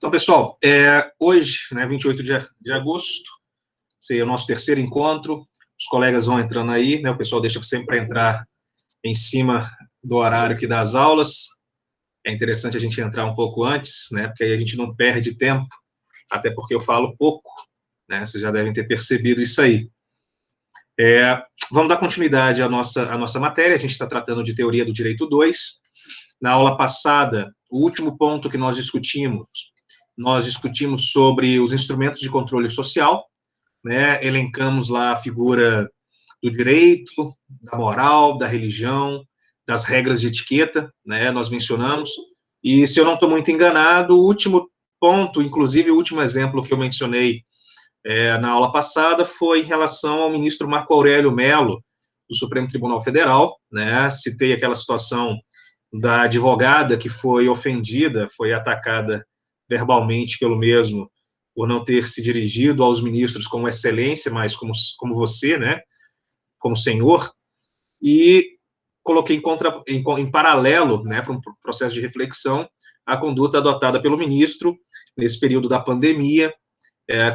Então, pessoal, hoje, né, 28 de agosto, esse é o nosso terceiro encontro. Os colegas vão entrando aí, né, o pessoal deixa sempre para entrar em cima do horário que dá as aulas. É interessante a gente entrar um pouco antes, né, porque aí a gente não perde tempo, até porque eu falo pouco, né, vocês já devem ter percebido isso aí. Vamos dar continuidade à nossa matéria. A gente está tratando de Teoria do Direito 2. Na aula passada, o último ponto que nós discutimos sobre os instrumentos de controle social, né? Elencamos lá a figura do direito, da moral, da religião, das regras de etiqueta, né? Nós mencionamos. E, se eu não estou muito enganado, o último ponto, inclusive o último exemplo que eu mencionei na aula passada, foi em relação ao ministro Marco Aurélio Mello, do Supremo Tribunal Federal, né? Citei aquela situação da advogada que foi ofendida, foi atacada verbalmente pelo mesmo, por não ter se dirigido aos ministros como excelência, mas como você, né, como senhor, e coloquei em paralelo, né, para um processo de reflexão, a conduta adotada pelo ministro nesse período da pandemia,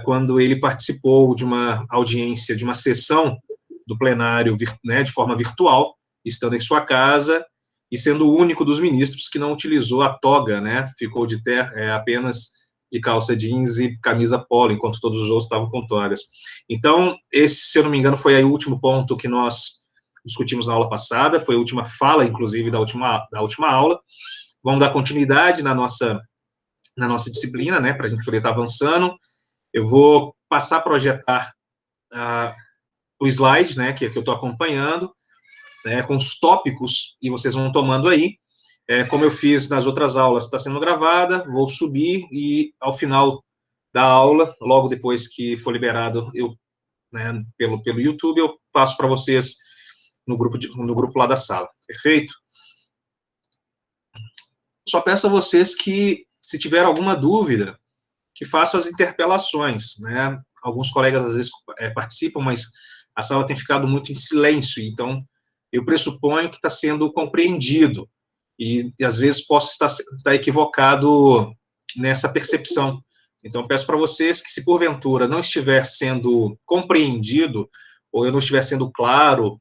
quando ele participou de uma audiência, de uma sessão do plenário, né, de forma virtual, estando em sua casa, e sendo o único dos ministros que não utilizou a toga, né, ficou de terra, apenas de calça jeans e camisa polo, enquanto todos os outros estavam com togas. Então, esse, se eu não me engano, foi aí o último ponto que nós discutimos na aula passada, foi a última fala, inclusive, da última aula. Vamos dar continuidade na nossa disciplina, né, para a gente poder estar avançando. Eu vou passar a projetar o slide, né, que eu estou acompanhando, né, com os tópicos, e vocês vão tomando aí. Como eu fiz nas outras aulas, está sendo gravada, vou subir, e ao final da aula, logo depois que for liberado né, pelo YouTube, eu passo para vocês no grupo lá da sala, perfeito? Só peço a vocês que, se tiver alguma dúvida, que façam as interpelações, né? Alguns colegas, às vezes, participam, mas a sala tem ficado muito em silêncio, então eu pressuponho que está sendo compreendido, e às vezes posso estar equivocado nessa percepção. Então, peço para vocês que, se porventura não estiver sendo compreendido, ou eu não estiver sendo claro,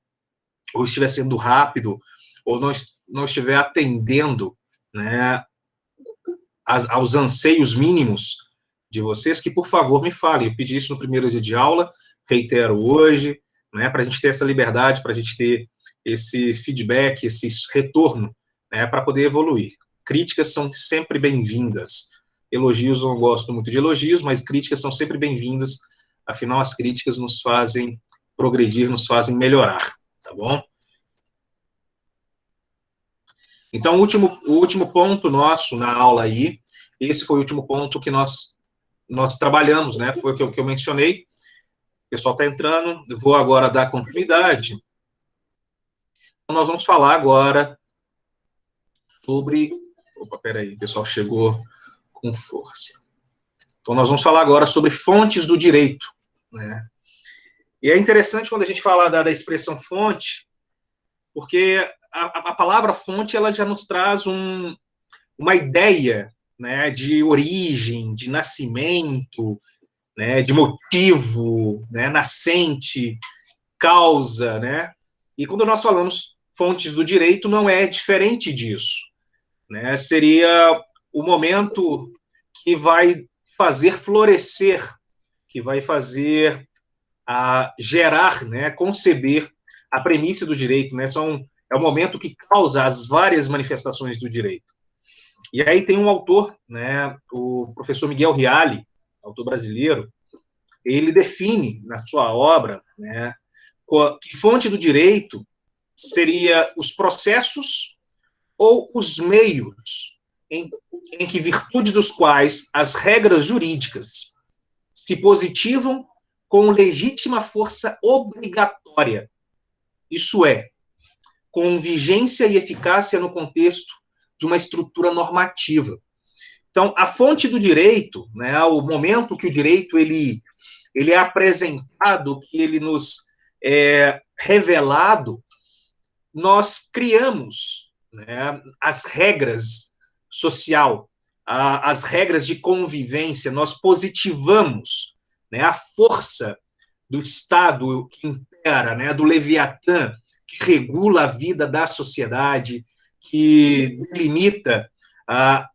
ou estiver sendo rápido, ou não estiver atendendo, né, aos anseios mínimos de vocês, que, por favor, me falem. Eu pedi isso no primeiro dia de aula, reitero hoje, né, para a gente ter essa liberdade, para a gente ter esse feedback, esse retorno, né, para poder evoluir. Críticas são sempre bem-vindas. Elogios, eu não gosto muito de elogios, mas críticas são sempre bem-vindas, afinal, as críticas nos fazem progredir, nos fazem melhorar, tá bom? Então, o último ponto nosso na aula aí, esse foi o último ponto que nós trabalhamos, né, foi o que eu mencionei. O pessoal está entrando, eu vou agora dar continuidade. Então, nós vamos falar agora sobre... Opa, peraí, o pessoal chegou com força. Então, nós vamos falar agora sobre fontes do direito, né? E é interessante quando a gente fala da expressão fonte, porque a palavra fonte, ela já nos traz uma ideia, né, de origem, de nascimento, né, de motivo, né, nascente, causa, né? E quando nós falamos fontes do direito, não é diferente disso, né? Seria o momento que vai fazer florescer, que vai fazer gerar, né, conceber a premissa do direito, né? É o momento que causa as várias manifestações do direito. E aí tem um autor, né, o professor Miguel Reale, autor brasileiro, ele define na sua obra, né, que fonte do direito seria os processos ou os meios em que, virtude dos quais, as regras jurídicas se positivam com legítima força obrigatória, isso é, com vigência e eficácia no contexto de uma estrutura normativa. Então, a fonte do direito, né, o momento que o direito ele é apresentado, que ele nos é revelado, nós criamos, né, as regras social, as regras de convivência, nós positivamos, né, a força do Estado que impera, né, do Leviatã, que regula a vida da sociedade, que limita a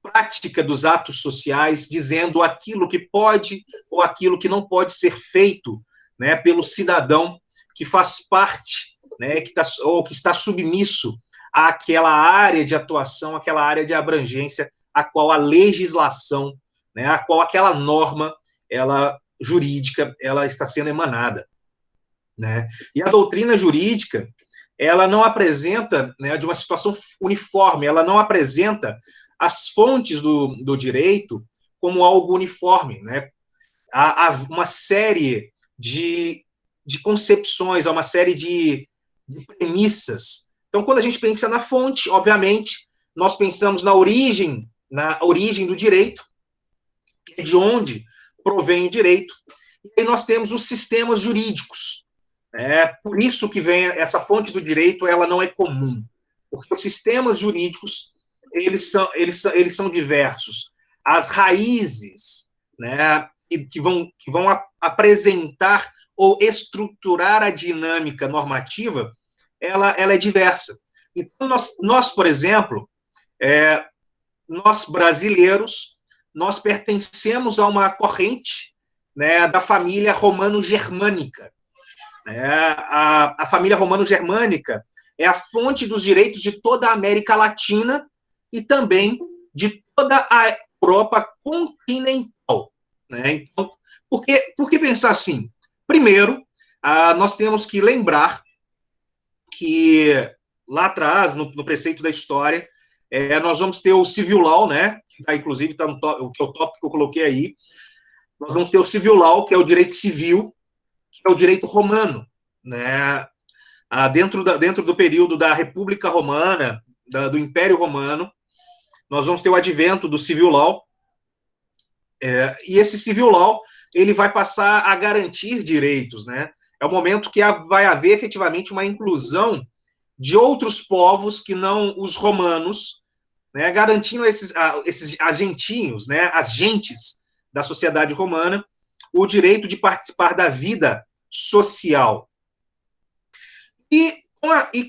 prática dos atos sociais, dizendo aquilo que pode ou aquilo que não pode ser feito, né, pelo cidadão que faz parte, né, ou que está submisso àquela área de atuação, àquela área de abrangência, a qual a legislação, né, a qual aquela norma, ela jurídica, ela está sendo emanada, né? E a doutrina jurídica, ela não apresenta, né, de uma situação uniforme, ela não apresenta as fontes do direito como algo uniforme, né? Há uma série de concepções, há uma série de premissas. Então, quando a gente pensa na fonte, obviamente, nós pensamos na origem do direito, de onde provém o direito, e aí nós temos os sistemas jurídicos. Por isso que vem essa fonte do direito, ela não é comum, porque os sistemas jurídicos, eles são diversos. As raízes, né, que vão apresentar ou estruturar a dinâmica normativa, ela é diversa. Então, nós por exemplo, nós brasileiros, nós pertencemos a uma corrente, né, da família romano-germânica. A família romano-germânica é a fonte dos direitos de toda a América Latina e também de toda a Europa continental. Né? Então, por que pensar assim? Primeiro, nós temos que lembrar que lá atrás, no preceito da história, nós vamos ter o civil law, né? Que tá, inclusive, está no que é o tópico que eu coloquei aí. Nós vamos ter o civil law, que é o direito civil, que é o direito romano, né? Dentro do período da República Romana, do Império Romano, nós vamos ter o advento do civil law, e esse civil law, ele vai passar a garantir direitos, né? É o momento que vai haver efetivamente uma inclusão de outros povos que não os romanos, né, garantindo esses agentinhos, né, as gentes da sociedade romana, o direito de participar da vida social. E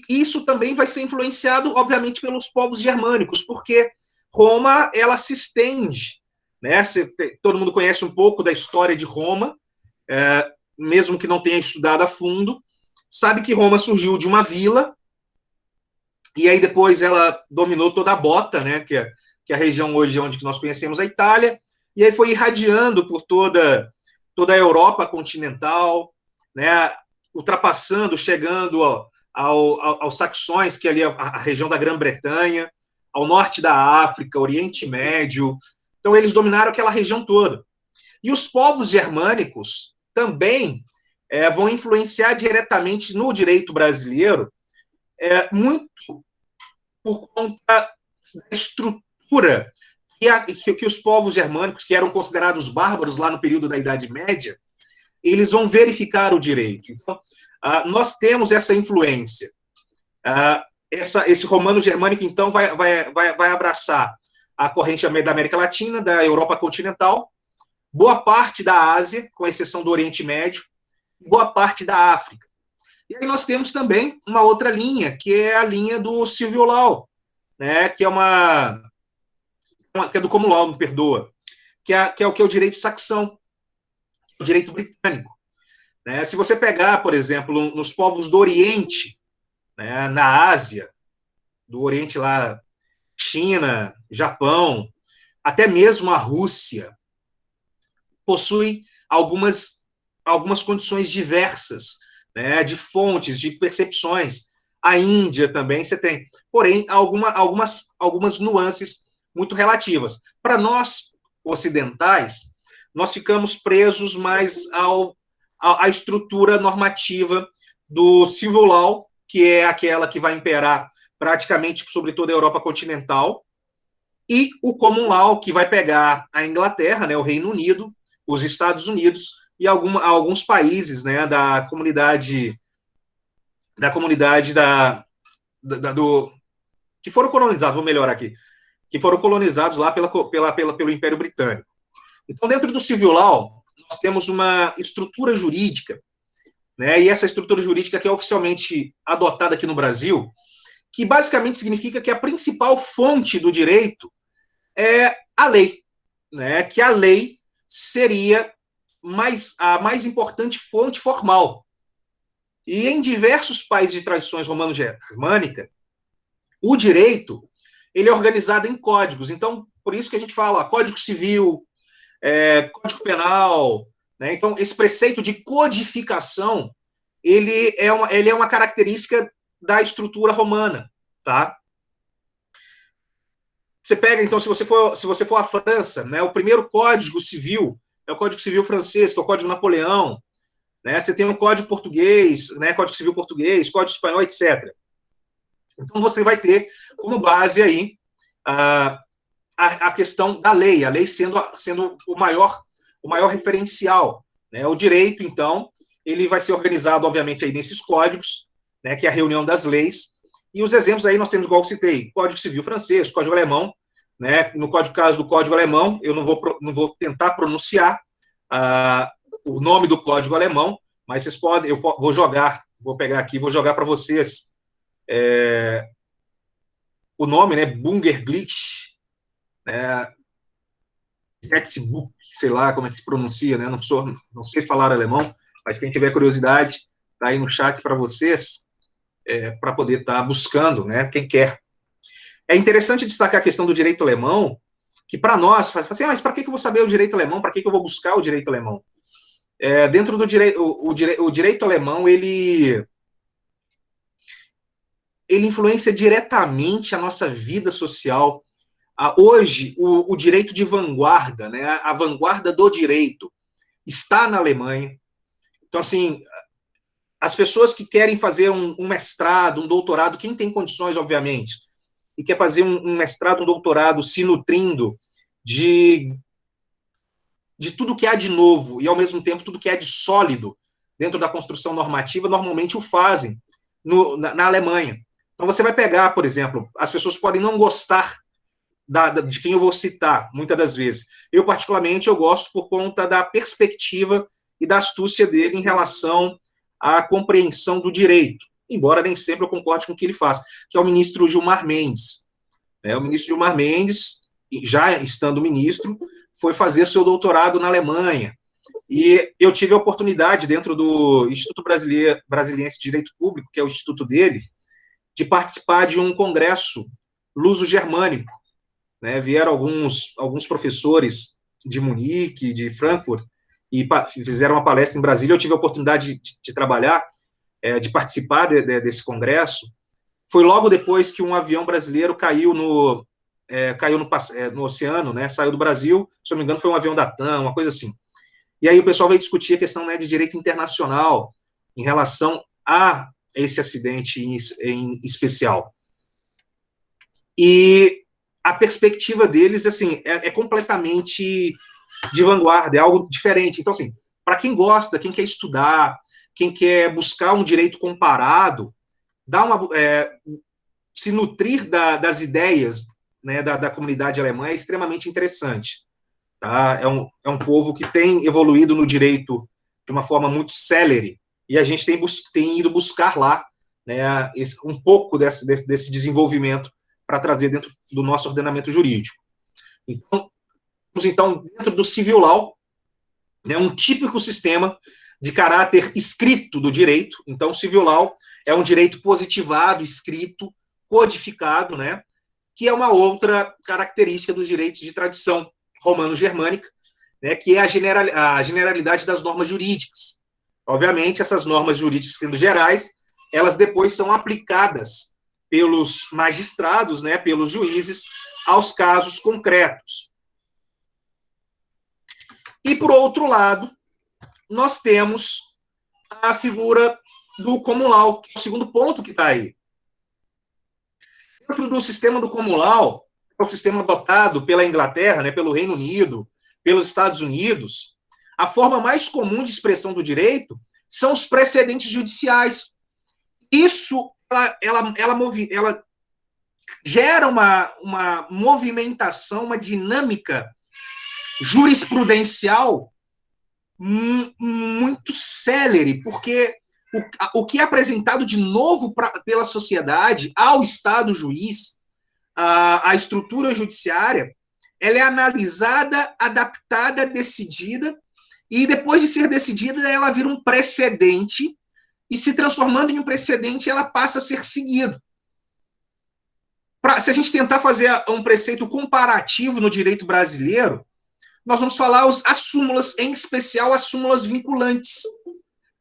isso também vai ser influenciado, obviamente, pelos povos germânicos, porque Roma, ela se estende, né? Todo mundo conhece um pouco da história de Roma, mesmo que não tenha estudado a fundo, sabe que Roma surgiu de uma vila, e aí depois ela dominou toda a Bota, né, que é a região hoje onde nós conhecemos a Itália, e aí foi irradiando por toda a Europa continental, né, ultrapassando, chegando aos saxões, que é ali a região da Grã-Bretanha, ao norte da África, Oriente Médio. Então eles dominaram aquela região toda. E os povos germânicos também vão influenciar diretamente no direito brasileiro, muito por conta da estrutura que os povos germânicos, que eram considerados bárbaros lá no período da Idade Média, eles vão verificar o direito. Então, nós temos essa influência. Esse romano-germânico, então, vai abraçar a corrente da América Latina, da Europa continental, boa parte da Ásia, com exceção do Oriente Médio, boa parte da África. E aí nós temos também uma outra linha, que é a linha do civil law, né, que é que é do common law, me perdoa, que é o direito saxão, o direito britânico. Né? Se você pegar, por exemplo, nos povos do Oriente, né, na Ásia, do Oriente lá, China, Japão, até mesmo a Rússia, possui algumas condições diversas, né, de fontes, de percepções. A Índia também você tem. Porém, algumas nuances muito relativas. Para nós, ocidentais, nós ficamos presos mais à estrutura normativa do civil law, que é aquela que vai imperar praticamente sobre toda a Europa continental, e o common law, que vai pegar a Inglaterra, né, o Reino Unido, os Estados Unidos e alguns países, né, da comunidade que foram colonizados, vou melhorar aqui, que foram colonizados lá pelo Império Britânico. Então, dentro do civil law, nós temos uma estrutura jurídica, né, e essa estrutura jurídica que é oficialmente adotada aqui no Brasil, que basicamente significa que a principal fonte do direito é a lei, né, que a lei seria a mais importante fonte formal. E em diversos países de tradições romano-germânica, o direito ele é organizado em códigos. Então, por isso que a gente fala Código Civil, Código Penal, né? Então, esse preceito de codificação, ele é uma característica da estrutura romana, tá? Você pega, então, se você for à França, né, o primeiro Código Civil é o Código Civil francês, que é o Código Napoleão, né? Você tem um Código Português, né, Código Civil Português, Código Espanhol, etc. Então, você vai ter como base aí a questão da lei, a lei sendo o maior referencial, né? O direito, então, ele vai ser organizado, obviamente, aí nesses códigos, né, que é a reunião das leis, e os exemplos aí nós temos, igual eu citei, Código Civil francês, Código Alemão, né? No caso do Código Alemão, eu não vou tentar pronunciar o nome do Código Alemão, mas vocês podem, eu vou pegar aqui, vou jogar para vocês o nome, né, Bungerglitch, Gesetzbuch, sei lá como é que se pronuncia, né? Não sei falar alemão, mas quem tiver curiosidade, tá aí no chat para vocês, para poder estar buscando, né? Quem quer. É interessante destacar a questão do direito alemão, que para nós, assim, mas para que eu vou saber o direito alemão? Para que eu vou buscar o direito alemão? Dentro do direito, o direito alemão, ele influencia diretamente a nossa vida social. Hoje, o direito de vanguarda, né, a vanguarda do direito, está na Alemanha. Então, assim, as pessoas que querem fazer um mestrado, um doutorado, quem tem condições, obviamente, e quer fazer um mestrado, um doutorado, se nutrindo de tudo que há de novo e, ao mesmo tempo, tudo que há de sólido dentro da construção normativa, normalmente o fazem na Alemanha. Então, você vai pegar, por exemplo, as pessoas podem não gostar de quem eu vou citar, muitas das vezes. Eu, particularmente, eu gosto por conta da perspectiva e da astúcia dele em relação à compreensão do direito, embora nem sempre eu concorde com o que ele faz, que é o ministro Gilmar Mendes. O ministro Gilmar Mendes, já estando ministro, foi fazer seu doutorado na Alemanha, e eu tive a oportunidade, dentro do Instituto Brasiliense de Direito Público, que é o instituto dele, de participar de um congresso luso-germânico, né? Vieram alguns professores de Munique, de Frankfurt, e fizeram uma palestra em Brasília. Eu tive a oportunidade de trabalhar, de participar desse congresso. Foi logo depois que um avião brasileiro caiu no oceano, né? Saiu do Brasil, se não me engano, foi um avião da TAM, uma coisa assim. E aí o pessoal veio discutir a questão, né, de direito internacional em relação a esse acidente em especial. E a perspectiva deles, assim, é completamente de vanguarda, é algo diferente. Então, assim, para quem gosta, quem quer estudar, quem quer buscar um direito comparado, se nutrir das ideias, né, da comunidade alemã é extremamente interessante. Tá? É um povo que tem evoluído no direito de uma forma muito célere, e a gente tem ido buscar lá, né, um pouco desse desenvolvimento para trazer dentro do nosso ordenamento jurídico. Então, dentro do civil law, né, um típico sistema de caráter escrito do direito. Então, o civil law é um direito positivado, escrito, codificado, né, que é uma outra característica dos direitos de tradição romano-germânica, né, que é a generalidade das normas jurídicas. Obviamente, essas normas jurídicas, sendo gerais, elas depois são aplicadas pelos magistrados, né, pelos juízes, aos casos concretos. E, por outro lado, nós temos a figura do common law, que é o segundo ponto que está aí. Dentro do sistema do common law, que é o sistema adotado pela Inglaterra, né, pelo Reino Unido, pelos Estados Unidos, a forma mais comum de expressão do direito são os precedentes judiciais. Isso, ela gera uma movimentação, uma dinâmica jurisprudencial muito célere, porque o que é apresentado de novo pela sociedade ao Estado juiz, a estrutura judiciária, ela é analisada, adaptada, decidida, e depois de ser decidida, ela vira um precedente, e se transformando em um precedente, ela passa a ser seguida. Se a gente tentar fazer um preceito comparativo no direito brasileiro, nós vamos falar as súmulas, em especial as súmulas vinculantes,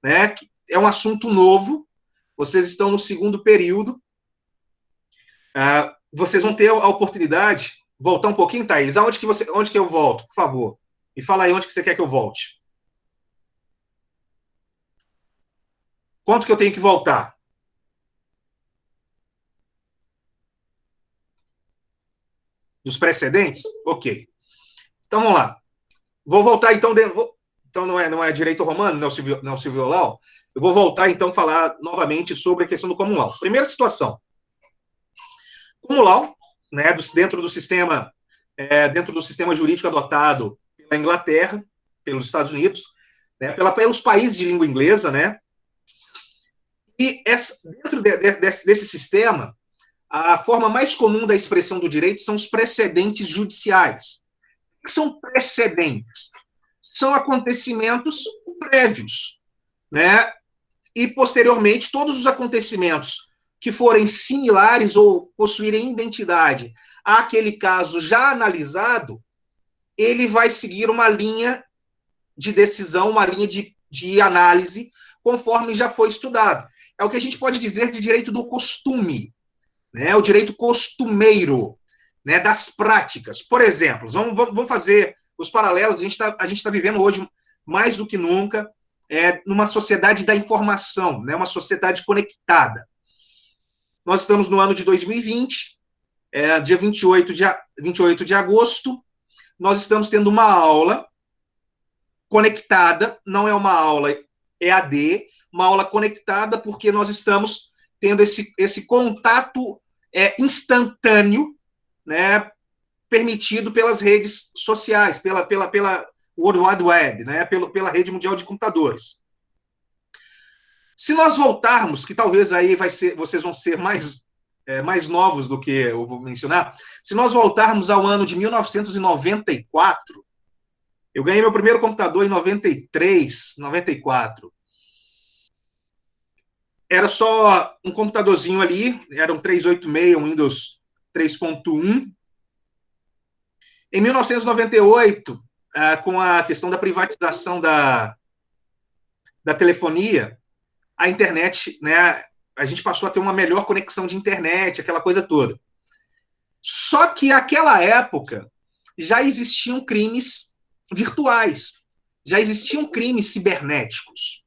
né? Que é um assunto novo, vocês estão no segundo período, vocês vão ter a oportunidade, voltar um pouquinho, Thaís, onde que eu volto, por favor? Me fala aí onde que você quer que eu volte. Quanto que eu tenho que voltar? Dos precedentes? Ok. Então, vamos lá. Vou voltar, então, então não é direito romano, não é o civil law. Eu vou voltar, então, a falar novamente sobre a questão do common law. Primeira situação. Common law, né, dentro do sistema jurídico adotado pela Inglaterra, pelos Estados Unidos, né, pelos países de língua inglesa, né, e dentro desse sistema, a forma mais comum da expressão do direito são os precedentes judiciais. O que são precedentes? São acontecimentos prévios, né? E, posteriormente, todos os acontecimentos que forem similares ou possuírem identidade àquele caso já analisado, ele vai seguir uma linha de decisão, uma linha de análise, conforme já foi estudado. É o que a gente pode dizer de direito do costume, né? O direito costumeiro, né? Das práticas. Por exemplo, vamos fazer os paralelos. A gente tá vivendo hoje, mais do que nunca, numa sociedade da informação, né? Uma sociedade conectada. Nós estamos no ano de 2020, dia 28 de agosto, nós estamos tendo uma aula conectada, não é uma aula EAD, uma aula conectada, porque nós estamos tendo esse contato instantâneo, né, permitido pelas redes sociais, pela World Wide Web, né, pela rede mundial de computadores. Se nós voltarmos, que talvez aí vocês vão ser mais novos do que eu vou mencionar, se nós voltarmos ao ano de 1994, eu ganhei meu primeiro computador em 93, 94. Era só um computadorzinho ali, era um 386, um Windows 3.1. Em 1998, com a questão da privatização da telefonia, a internet, né, a gente passou a ter uma melhor conexão de internet, aquela coisa toda. Só que naquela época já existiam crimes virtuais, já existiam crimes cibernéticos.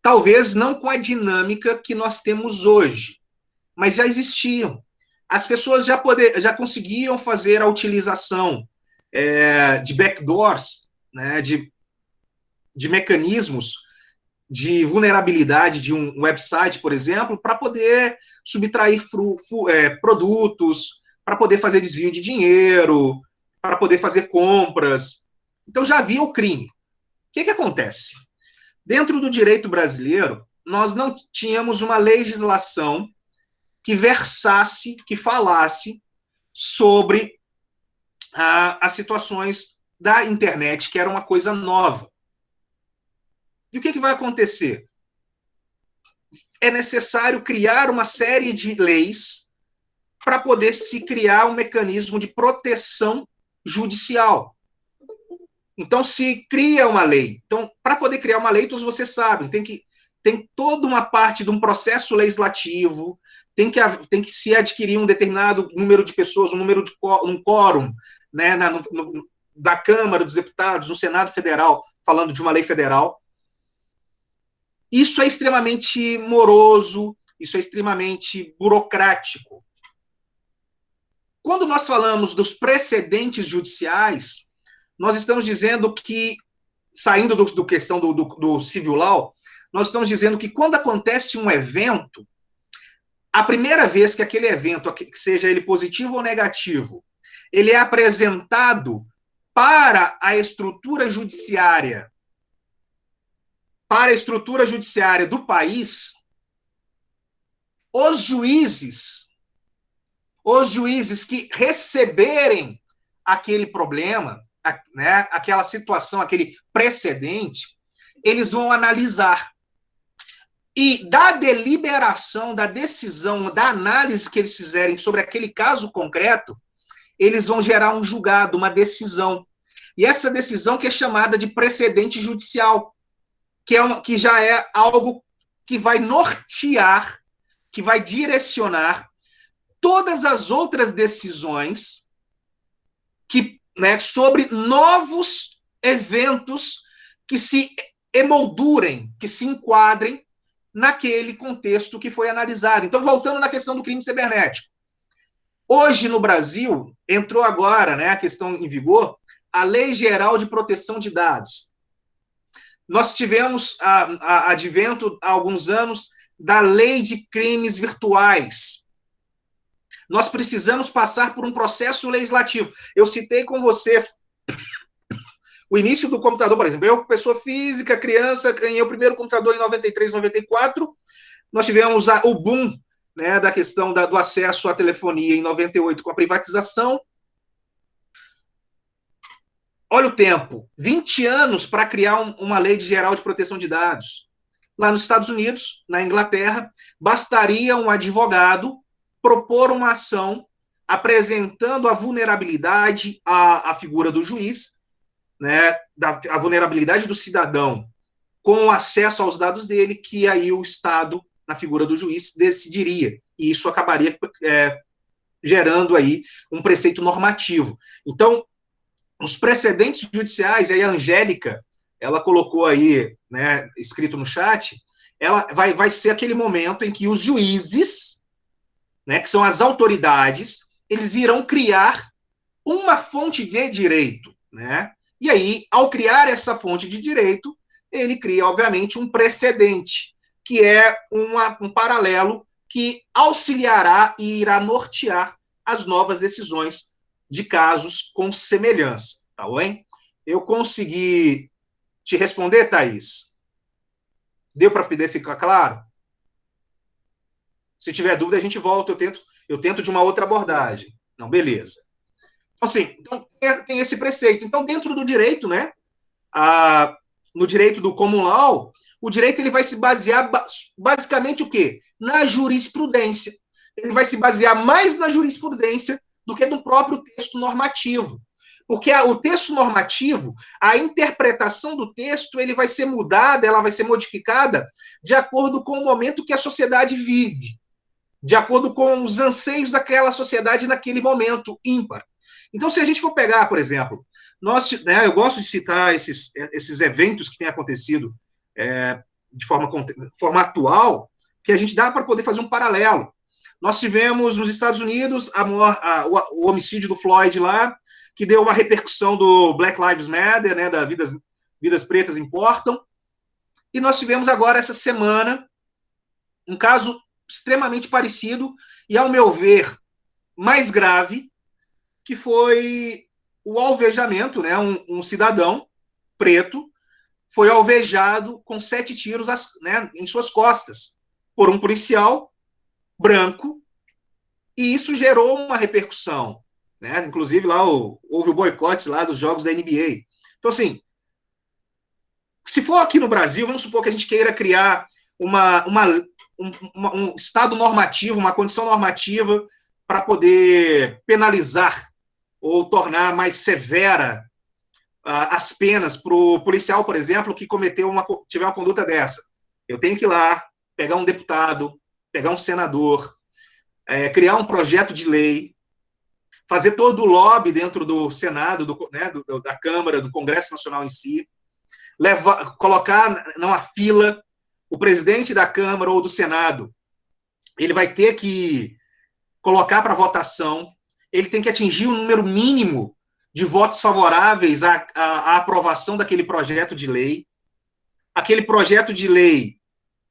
Talvez não com a dinâmica que nós temos hoje, mas já existiam. As pessoas já conseguiam fazer a utilização de backdoors, né, de mecanismos de vulnerabilidade de um website, por exemplo, para poder subtrair produtos, para poder fazer desvio de dinheiro, para poder fazer compras. Então já havia o crime. O que acontece? Dentro do direito brasileiro, nós não tínhamos uma legislação que versasse, que falasse sobre as situações da internet, que era uma coisa nova. E o que vai acontecer? É necessário criar uma série de leis para poder se criar um mecanismo de proteção judicial. Então, se cria uma lei. Então, para poder criar uma lei, todos vocês sabem, tem toda uma parte de um processo legislativo, tem que se adquirir um determinado número de pessoas, um quórum, né, da Câmara dos Deputados, no Senado Federal, falando de uma lei federal. Isso é extremamente moroso, isso é extremamente burocrático. Quando nós falamos dos precedentes judiciais, nós estamos dizendo que, saindo do questão do civil law, nós estamos dizendo que quando acontece um evento, a primeira vez que aquele evento, que seja ele positivo ou negativo, ele é apresentado para a estrutura judiciária, do país, os juízes que receberem aquele problema, né, aquela situação, aquele precedente, eles vão analisar. E da deliberação, da decisão, da análise que eles fizerem sobre aquele caso concreto, eles vão gerar um julgado, uma decisão. E essa decisão que é chamada de precedente judicial, que já é algo que vai nortear, que vai direcionar todas as outras decisões né, sobre novos eventos que se emoldurem, que se enquadrem naquele contexto que foi analisado. Então, voltando na questão do crime cibernético. Hoje, no Brasil, entrou agora, né, a questão em vigor, a Lei Geral de Proteção de Dados. Nós tivemos advento, há alguns anos, da Lei de Crimes Virtuais. Nós precisamos passar por um processo legislativo. Eu citei com vocês o início do computador, por exemplo. Eu, pessoa física, criança, ganhei o primeiro computador em 93, 94. Nós tivemos o boom, né, da questão do acesso à telefonia em 98 com a privatização. Olha o tempo, 20 anos para criar uma lei geral de proteção de dados. Lá nos Estados Unidos, na Inglaterra, bastaria um advogado propor uma ação apresentando a vulnerabilidade à figura do juiz, né, a vulnerabilidade do cidadão com o acesso aos dados dele, que aí o Estado, na figura do juiz, decidiria. E isso acabaria gerando aí um preceito normativo. Então, os precedentes judiciais, aí a Angélica, ela colocou aí, né, escrito no chat, ela vai ser aquele momento em que os juízes, né, que são as autoridades, eles irão criar uma fonte de direito, né? E aí, ao criar essa fonte de direito, ele cria, obviamente, um precedente, que é um paralelo que auxiliará e irá nortear as novas decisões de casos com semelhança, tá bem? Eu consegui te responder, Thaís? Deu para poder ficar claro? Se tiver dúvida, a gente volta, eu tento de uma outra abordagem. Não, beleza. Então, assim, tem esse preceito. Então, dentro do direito, né, no direito do common law, o direito ele vai se basear basicamente o quê? Na jurisprudência. Ele vai se basear mais na jurisprudência do que no próprio texto normativo. Porque o texto normativo, a interpretação do texto, ele vai ser mudada, ela vai ser modificada de acordo com o momento que a sociedade vive, de acordo com os anseios daquela sociedade naquele momento ímpar. Então, se a gente for pegar, por exemplo, eu gosto de citar esses eventos que têm acontecido de forma atual, que a gente dá para poder fazer um paralelo. Nós tivemos nos Estados Unidos o homicídio do Floyd lá, que deu uma repercussão do Black Lives Matter, né, da vidas pretas importam. E nós tivemos agora, essa semana, um caso extremamente parecido e, ao meu ver, mais grave, que foi o alvejamento, né, um cidadão preto foi alvejado com 7 tiros, né, em suas costas por um policial branco, e isso gerou uma repercussão, né? Inclusive lá houve o boicote lá dos jogos da NBA. Então, assim, se for aqui no Brasil, vamos supor que a gente queira criar um estado normativo, uma condição normativa para poder penalizar ou tornar mais severa as penas para o policial, por exemplo, que tiver uma conduta dessa. Eu tenho que ir lá, pegar um deputado, pegar um senador, criar um projeto de lei, fazer todo o lobby dentro do Senado, da Câmara, do Congresso Nacional em si, colocar numa fila o presidente da Câmara ou do Senado. Ele vai ter que colocar para votação, ele tem que atingir um número mínimo de votos favoráveis à aprovação daquele projeto de lei. Aquele projeto de lei,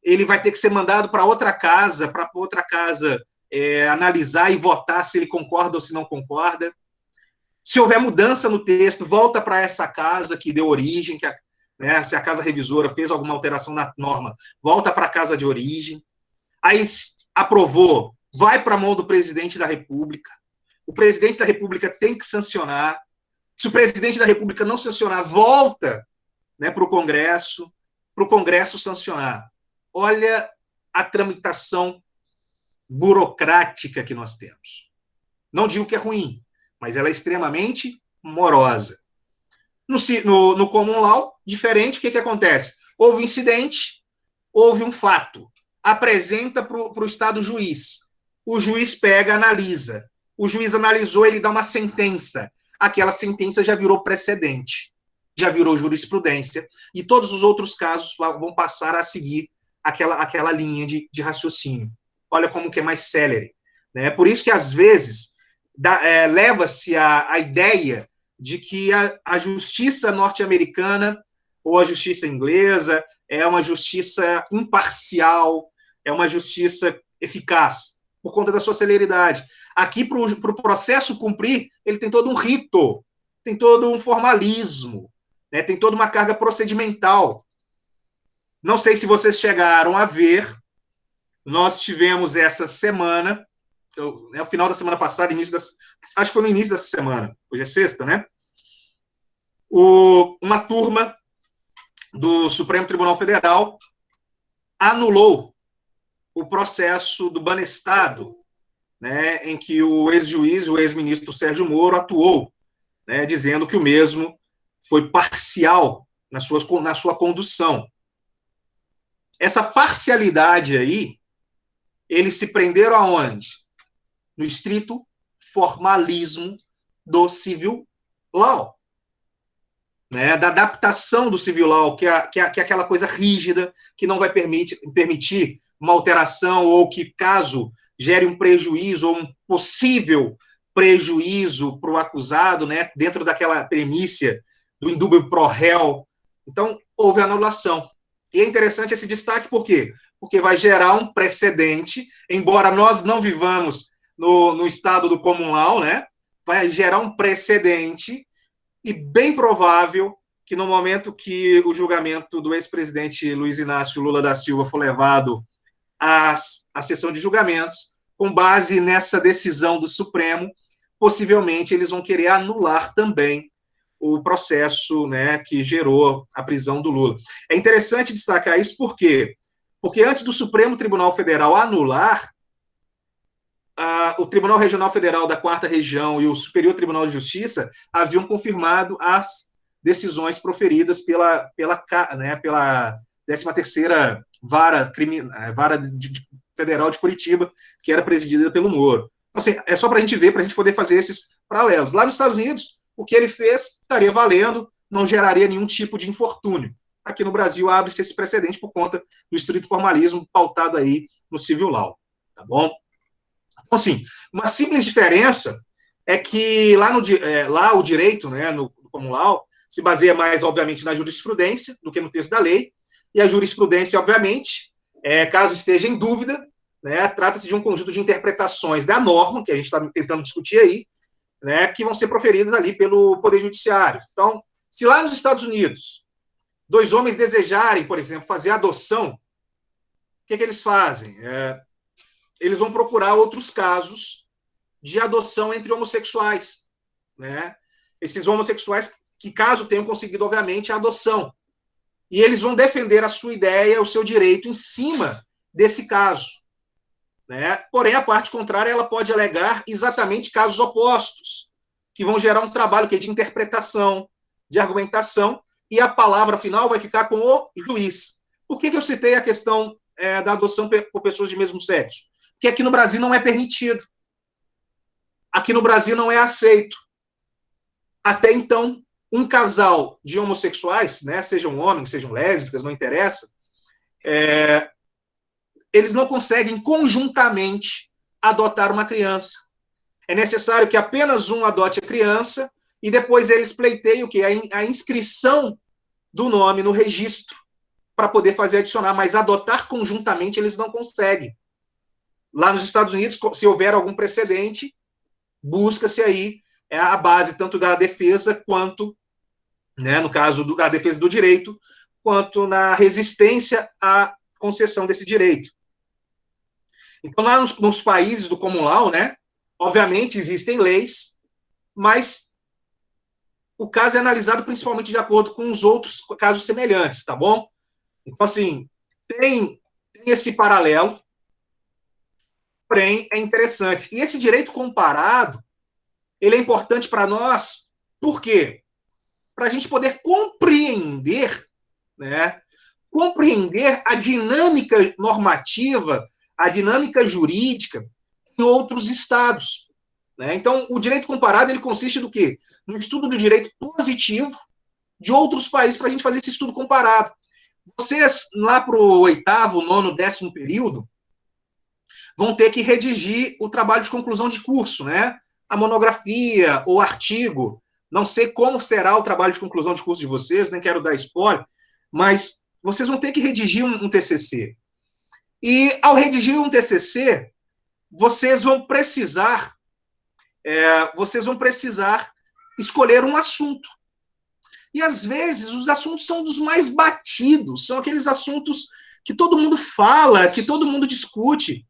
ele vai ter que ser mandado para outra casa analisar e votar se ele concorda ou se não concorda. Se houver mudança no texto, volta para essa casa que deu origem, se a casa revisora fez alguma alteração na norma, volta para a casa de origem. Aí aprovou, vai para a mão do presidente da República. O presidente da República tem que sancionar. Se o presidente da República não sancionar, volta, né, para o Congresso sancionar. Olha a tramitação burocrática que nós temos. Não digo que é ruim, mas ela é extremamente morosa. No common law, diferente, o que acontece? Houve incidente, houve um fato. Apresenta para o Estado juiz. O juiz pega, analisa. O juiz analisou, ele dá uma sentença. Aquela sentença já virou precedente, já virou jurisprudência, e todos os outros casos vão passar a seguir aquela linha de raciocínio. Olha como que é mais célere. Né? Por isso que, às vezes, leva-se a ideia de que a justiça norte-americana ou a justiça inglesa é uma justiça imparcial, é uma justiça eficaz, por conta da sua celeridade. Aqui, para o processo cumprir, ele tem todo um rito, tem todo um formalismo, né? Tem toda uma carga procedimental. Não sei se vocês chegaram a ver, nós tivemos essa semana, no final da semana passada, acho que foi no início dessa semana, hoje é sexta, né? Uma turma do Supremo Tribunal Federal anulou o processo do Banestado, né, em que o ex-juiz, o ex-ministro Sérgio Moro atuou, né, dizendo que o mesmo foi parcial na sua condução. Essa parcialidade aí, eles se prenderam aonde? No estrito formalismo do civil law, né, da adaptação do civil law, que é aquela coisa rígida, que não vai permitir uma alteração, ou que, caso gere um prejuízo, ou um possível prejuízo para o acusado, né, dentro daquela premissa do indúbio pro réu. Então, houve anulação. E é interessante esse destaque, por quê? Porque vai gerar um precedente, embora nós não vivamos no estado do common law, né, vai gerar um precedente, e bem provável que no momento que o julgamento do ex-presidente Luiz Inácio Lula da Silva for levado à sessão de julgamentos, com base nessa decisão do Supremo, possivelmente eles vão querer anular também o processo, né, que gerou a prisão do Lula. É interessante destacar isso, por quê? Porque antes do Supremo Tribunal Federal anular, o Tribunal Regional Federal da 4ª Região e o Superior Tribunal de Justiça haviam confirmado as decisões proferidas pela 13ª Vara Federal de Curitiba, que era presidida pelo Moro. Então, assim, é só para a gente ver, para a gente poder fazer esses paralelos. Lá nos Estados Unidos, o que ele fez estaria valendo, não geraria nenhum tipo de infortúnio. Aqui no Brasil, abre-se esse precedente por conta do estrito formalismo pautado aí no civil law. Tá bom? Então, assim, uma simples diferença é que lá o direito, né, no common law, se baseia mais, obviamente, na jurisprudência do que no texto da lei, e a jurisprudência, obviamente, caso esteja em dúvida, né, trata-se de um conjunto de interpretações da norma, que a gente está tentando discutir aí, né, que vão ser proferidas ali pelo Poder Judiciário. Então, se lá nos Estados Unidos, 2 homens desejarem, por exemplo, fazer adoção, o que eles fazem? Eles vão procurar outros casos de adoção entre homossexuais, né? Esses homossexuais que, caso tenham conseguido, obviamente, a adoção. E eles vão defender a sua ideia, o seu direito em cima desse caso, né? Porém, a parte contrária, ela pode alegar exatamente casos opostos, que vão gerar um trabalho de interpretação, de argumentação, e a palavra final vai ficar com o juiz. Por que eu citei a questão da adoção por pessoas de mesmo sexo? Porque aqui no Brasil não é permitido. Aqui no Brasil não é aceito. Até então, um casal de homossexuais, né, sejam homens, sejam lésbicas, não interessa, eles não conseguem conjuntamente adotar uma criança. É necessário que apenas um adote a criança e depois eles pleiteiem o quê? A inscrição do nome no registro. para poder fazer adicionar, mas adotar conjuntamente eles não conseguem. Lá nos Estados Unidos, se houver algum precedente, busca-se aí a base tanto da defesa quanto, né, no caso da defesa do direito, quanto na resistência à concessão desse direito. Então, lá nos países do common law, né, obviamente existem leis, mas o caso é analisado principalmente de acordo com os outros casos semelhantes, tá bom? Então, assim, tem esse paralelo, porém é interessante. E esse direito comparado, ele é importante para nós, por quê? Para a gente poder compreender, né, compreender a dinâmica normativa, a dinâmica jurídica em outros estados. Né? Então, o direito comparado, ele consiste do quê? No estudo do direito positivo de outros países para a gente fazer esse estudo comparado. Vocês, lá para o 8º, 9º, 10º período, vão ter que redigir o trabalho de conclusão de curso, né? A monografia, o artigo. Não sei como será o trabalho de conclusão de curso de vocês, nem quero dar spoiler, mas vocês vão ter que redigir um TCC. E, ao redigir um TCC, vocês vão precisar escolher um assunto. E, às vezes, os assuntos são dos mais batidos, são aqueles assuntos que todo mundo fala, que todo mundo discute.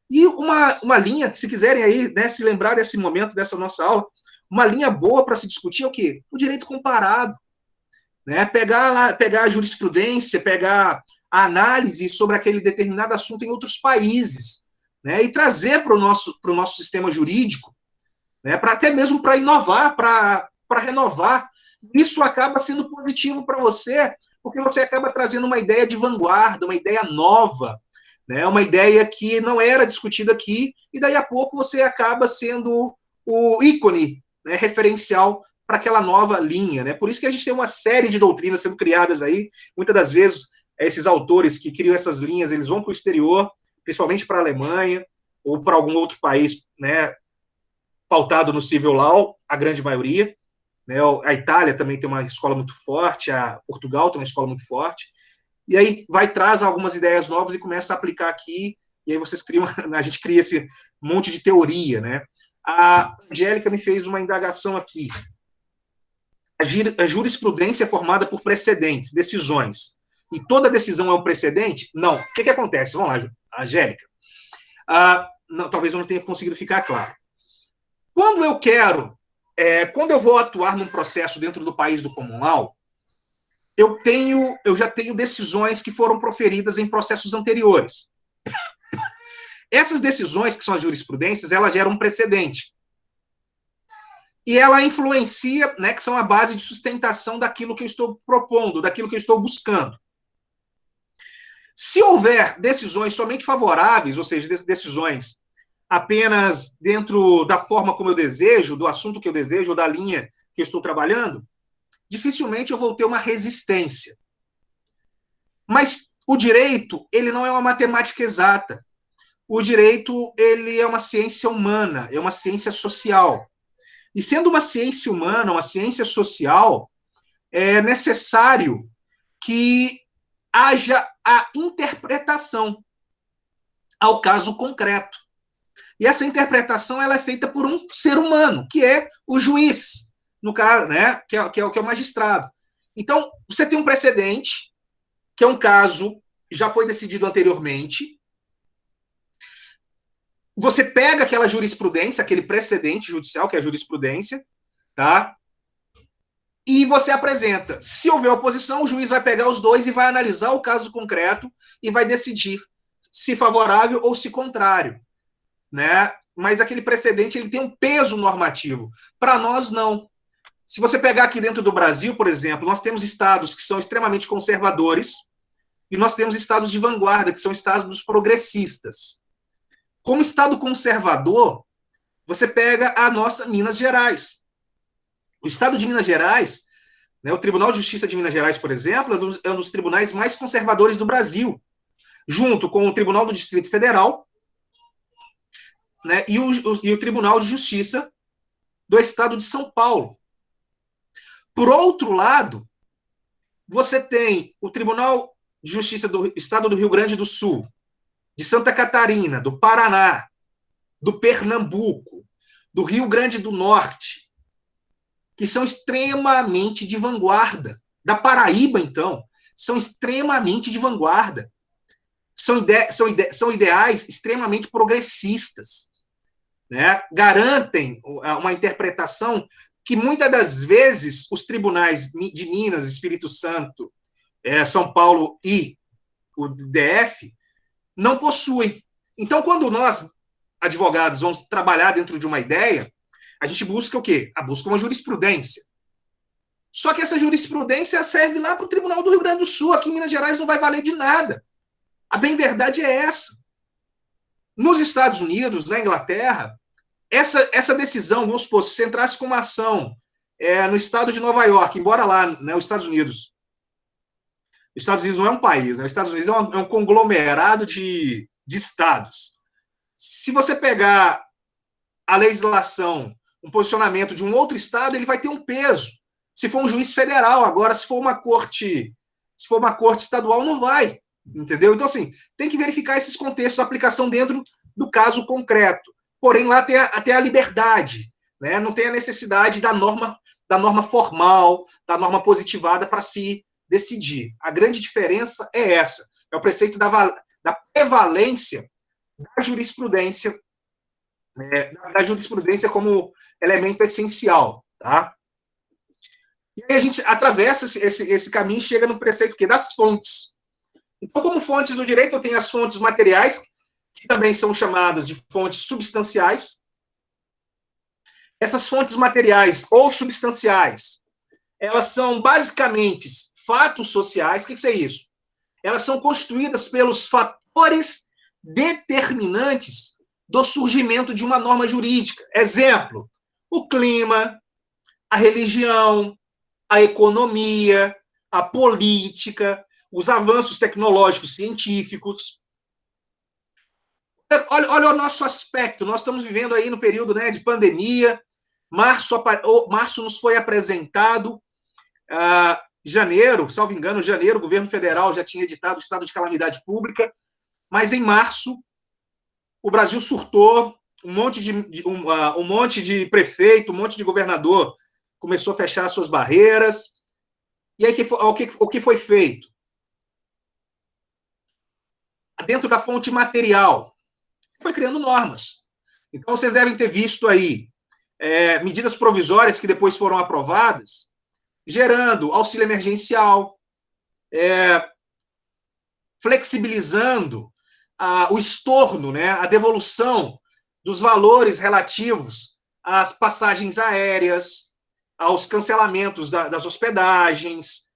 E uma linha, se quiserem aí, né, se lembrar desse momento, dessa nossa aula, uma linha boa para se discutir é o quê? O direito comparado. Né? Pegar a jurisprudência, pegar a análise sobre aquele determinado assunto em outros países, né? E trazer para o nosso sistema jurídico, né? Até mesmo para inovar, para renovar. Isso acaba sendo positivo para você, porque você acaba trazendo uma ideia de vanguarda, uma ideia nova, né? Uma ideia que não era discutida aqui, e daí a pouco você acaba sendo o ícone, né, referencial para aquela nova linha. Né? Por isso que a gente tem uma série de doutrinas sendo criadas aí. Muitas das vezes, esses autores que criam essas linhas, eles vão para o exterior, principalmente para a Alemanha, ou para algum outro país, né, pautado no civil law, a grande maioria. Né? A Itália também tem uma escola muito forte, a Portugal tem uma escola muito forte. E aí traz algumas ideias novas e começa a aplicar aqui, e aí vocês criam, a gente cria esse monte de teoria, né? A Angélica me fez uma indagação aqui. A jurisprudência é formada por precedentes, decisões. E toda decisão é um precedente? Não. O que acontece? Vamos lá, Angélica. Não, talvez eu não tenha conseguido ficar claro. Quando eu vou atuar num processo dentro do país do common law, eu já tenho decisões que foram proferidas em processos anteriores. Essas decisões, que são as jurisprudências, elas geram um precedente. E ela influencia, né, que são a base de sustentação daquilo que eu estou propondo, daquilo que eu estou buscando. Se houver decisões somente favoráveis, ou seja, decisões apenas dentro da forma como eu desejo, do assunto que eu desejo, ou da linha que eu estou trabalhando, dificilmente eu vou ter uma resistência. Mas o direito, ele não é uma matemática exata. O direito, ele é uma ciência humana, é uma ciência social. E sendo uma ciência humana, uma ciência social, é necessário que haja a interpretação ao caso concreto. E essa interpretação ela é feita por um ser humano, que é o juiz, no caso, né, que é o magistrado. Então, você tem um precedente, que é um caso já foi decidido anteriormente. Você pega aquela jurisprudência, aquele precedente judicial, que é a jurisprudência, tá? E você apresenta. Se houver oposição, o juiz vai pegar os dois e vai analisar o caso concreto e vai decidir se favorável ou se contrário, né? Mas aquele precedente ele tem um peso normativo. Para nós, não. Se você pegar aqui dentro do Brasil, por exemplo, nós temos estados que são extremamente conservadores e nós temos estados de vanguarda, que são estados progressistas. Como estado conservador, você pega a nossa Minas Gerais. O estado de Minas Gerais, né, o Tribunal de Justiça de Minas Gerais, por exemplo, é um dos tribunais mais conservadores do Brasil, junto com o Tribunal do Distrito Federal, né, e o Tribunal de Justiça do Estado de São Paulo. Por outro lado, você tem o Tribunal de Justiça do Estado do Rio Grande do Sul, de Santa Catarina, do Paraná, do Pernambuco, do Rio Grande do Norte, que são extremamente de vanguarda. Da Paraíba, então, são extremamente de vanguarda. São ideais extremamente progressistas, né? Garantem uma interpretação que muitas das vezes os tribunais de Minas, Espírito Santo, São Paulo e o DF não possuem. Então, quando nós, advogados, vamos trabalhar dentro de uma ideia, a gente busca o quê? Busca uma jurisprudência. Só que essa jurisprudência serve lá para o Tribunal do Rio Grande do Sul. Aqui em Minas Gerais não vai valer de nada. A bem-verdade é essa. Nos Estados Unidos, na Inglaterra, essa decisão, vamos supor, se você entrasse com uma ação no estado de Nova York, embora lá, né, os Estados Unidos não é um país, né? Os Estados Unidos é um conglomerado de estados. Se você pegar a legislação, um posicionamento de um outro estado, ele vai ter um peso. Se for um juiz federal, agora, se for uma corte estadual, não vai. Entendeu? Então, assim, tem que verificar esses contextos, a aplicação dentro do caso concreto. Porém, lá tem até a liberdade, né? Não tem a necessidade da norma formal, da norma positivada para se decidir. A grande diferença é essa. É o preceito da prevalência da jurisprudência, da jurisprudência como elemento essencial, tá? E aí a gente atravessa esse caminho e chega no preceito das fontes. Então, como fontes do direito, eu tenho as fontes materiais, que também são chamadas de fontes substanciais. Essas fontes materiais ou substanciais, elas são basicamente fatos sociais. O que é isso? Elas são constituídas pelos fatores determinantes do surgimento de uma norma jurídica. Exemplo, o clima, a religião, a economia, a política, os avanços tecnológicos científicos. Olha o nosso aspecto. Nós estamos vivendo aí no período, né, de pandemia. Março nos foi apresentado. Janeiro, salvo engano, janeiro, o governo federal já tinha editado o estado de calamidade pública, mas em março o Brasil surtou, um monte de prefeito, um monte de governador começou a fechar suas barreiras. E aí o que foi feito? Dentro da fonte material, foi criando normas. Então, vocês devem ter visto aí medidas provisórias que depois foram aprovadas, gerando auxílio emergencial, flexibilizando o estorno, né, a devolução dos valores relativos às passagens aéreas, aos cancelamentos das hospedagens,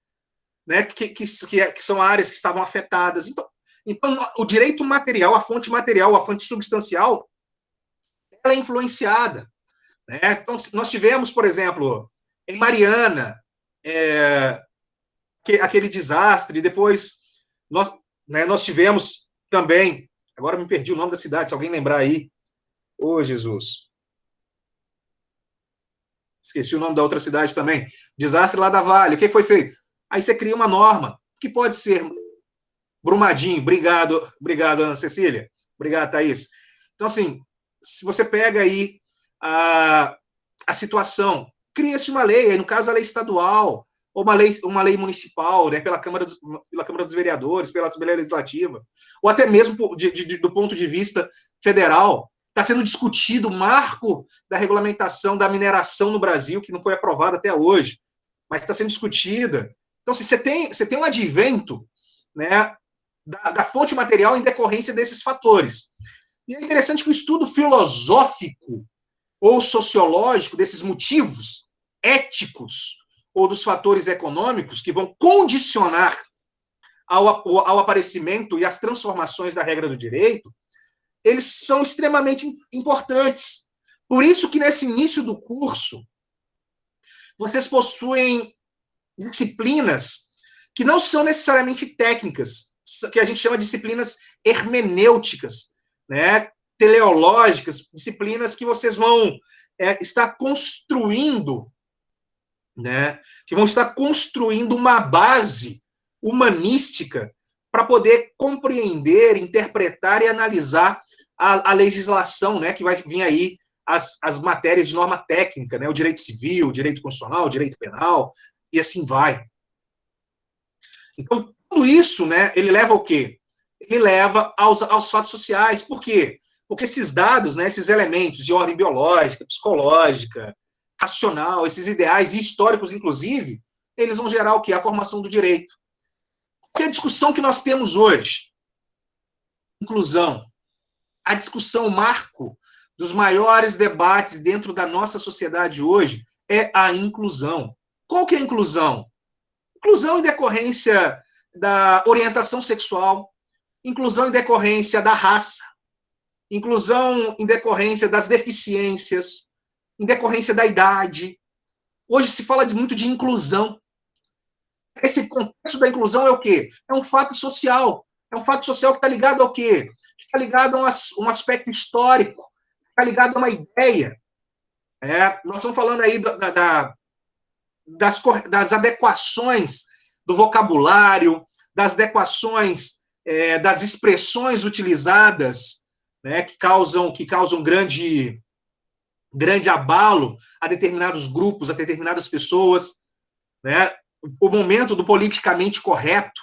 né, que são áreas que estavam afetadas. Então, o direito material, a fonte substancial, ela é influenciada. Né? Então, nós tivemos, por exemplo, em Mariana, aquele desastre, depois nós tivemos também, agora me perdi o nome da cidade, se alguém lembrar aí. Ô, Jesus. Esqueci o nome da outra cidade também. Desastre lá da Vale. O que foi feito? Aí você cria uma norma, que pode ser Brumadinho. Obrigado, Ana Cecília. Obrigado, Thaís. Então, assim, se você pega aí a situação, cria-se uma lei, aí no caso a lei estadual, ou uma lei municipal, né, pela Câmara dos Vereadores, pela Assembleia Legislativa, ou até mesmo do ponto de vista federal. Está sendo discutido o marco da regulamentação da mineração no Brasil, que não foi aprovado até hoje, mas está sendo discutida. Então, se você tem um advento, né, da fonte material em decorrência desses fatores. E é interessante que o estudo filosófico ou sociológico desses motivos éticos ou dos fatores econômicos que vão condicionar ao aparecimento e às transformações da regra do direito, eles são extremamente importantes. Por isso que nesse início do curso, vocês possuem disciplinas que não são necessariamente técnicas, que a gente chama de disciplinas hermenêuticas, né, teleológicas, disciplinas que vocês vão estar construindo, né, que vão estar construindo uma base humanística para poder compreender, interpretar e analisar a legislação, né, que vai vir aí, as matérias de norma técnica, né, o direito civil, o direito constitucional, o direito penal, e assim vai. Então, tudo isso, né, ele leva ao quê? Ele leva aos fatos sociais. Por quê? Porque esses dados, né, esses elementos de ordem biológica, psicológica, racional, esses ideais e históricos, inclusive, eles vão gerar o quê? A formação do direito. Que é a discussão que nós temos hoje? Inclusão. A discussão marco dos maiores debates dentro da nossa sociedade hoje é a inclusão. Qual que é a inclusão? Inclusão em decorrência da orientação sexual, inclusão em decorrência da raça, inclusão em decorrência das deficiências, em decorrência da idade. Hoje se fala muito de inclusão. Esse contexto da inclusão é o quê? É um fato social. É um fato social que está ligado ao quê? Está ligado a um aspecto histórico, está ligado a uma ideia. Nós estamos falando aí das adequações do vocabulário, das adequações das expressões utilizadas, né, que causam grande abalo a determinados grupos, a determinadas pessoas, né? O momento do politicamente correto,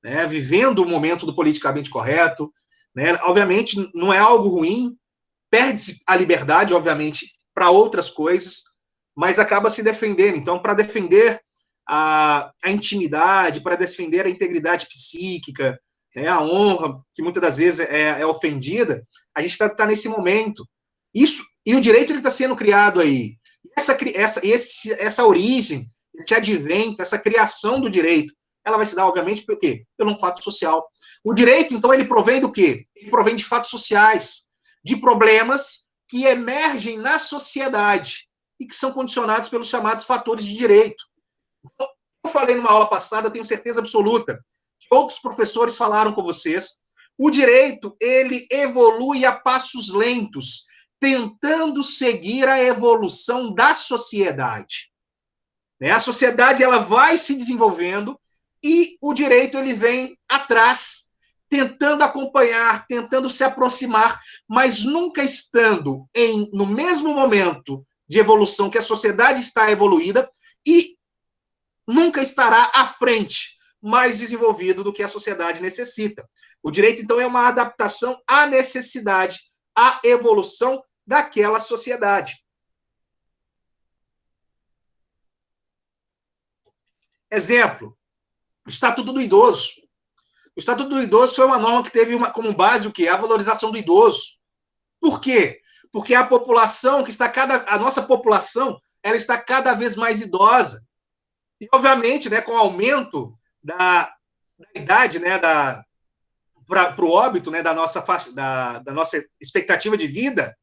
né? Vivendo o momento do politicamente correto, né? Obviamente não é algo ruim, perde-se a liberdade, obviamente, para outras coisas, mas acaba se defendendo. Então, para defender a intimidade, para defender a integridade psíquica, né, a honra, que muitas das vezes é ofendida, a gente está nesse momento. Isso, e o direito está sendo criado aí. Essa origem, esse advento, essa criação do direito, ela vai se dar, obviamente, por quê? Pelo um fato social. O direito, então, ele provém do quê? Ele provém de fatos sociais, de problemas que emergem na sociedade e que são condicionados pelos chamados fatores de direito. Então, eu falei numa aula passada, tenho certeza absoluta, que outros professores falaram com vocês, o direito, ele evolui a passos lentos, tentando seguir a evolução da sociedade. A sociedade, ela vai se desenvolvendo e o direito, ele vem atrás, tentando acompanhar, tentando se aproximar, mas nunca estando no mesmo momento de evolução que a sociedade está evoluída e nunca estará à frente, mais desenvolvido do que a sociedade necessita. O direito, então, é uma adaptação à necessidade, à evolução daquela sociedade. Exemplo, o Estatuto do Idoso. O Estatuto do Idoso foi uma norma que teve como base o quê? A valorização do idoso. Por quê? Porque a população a nossa população, ela está cada vez mais idosa. E, obviamente, né, com o aumento da idade, né, para o óbito, né, da nossa expectativa de vida,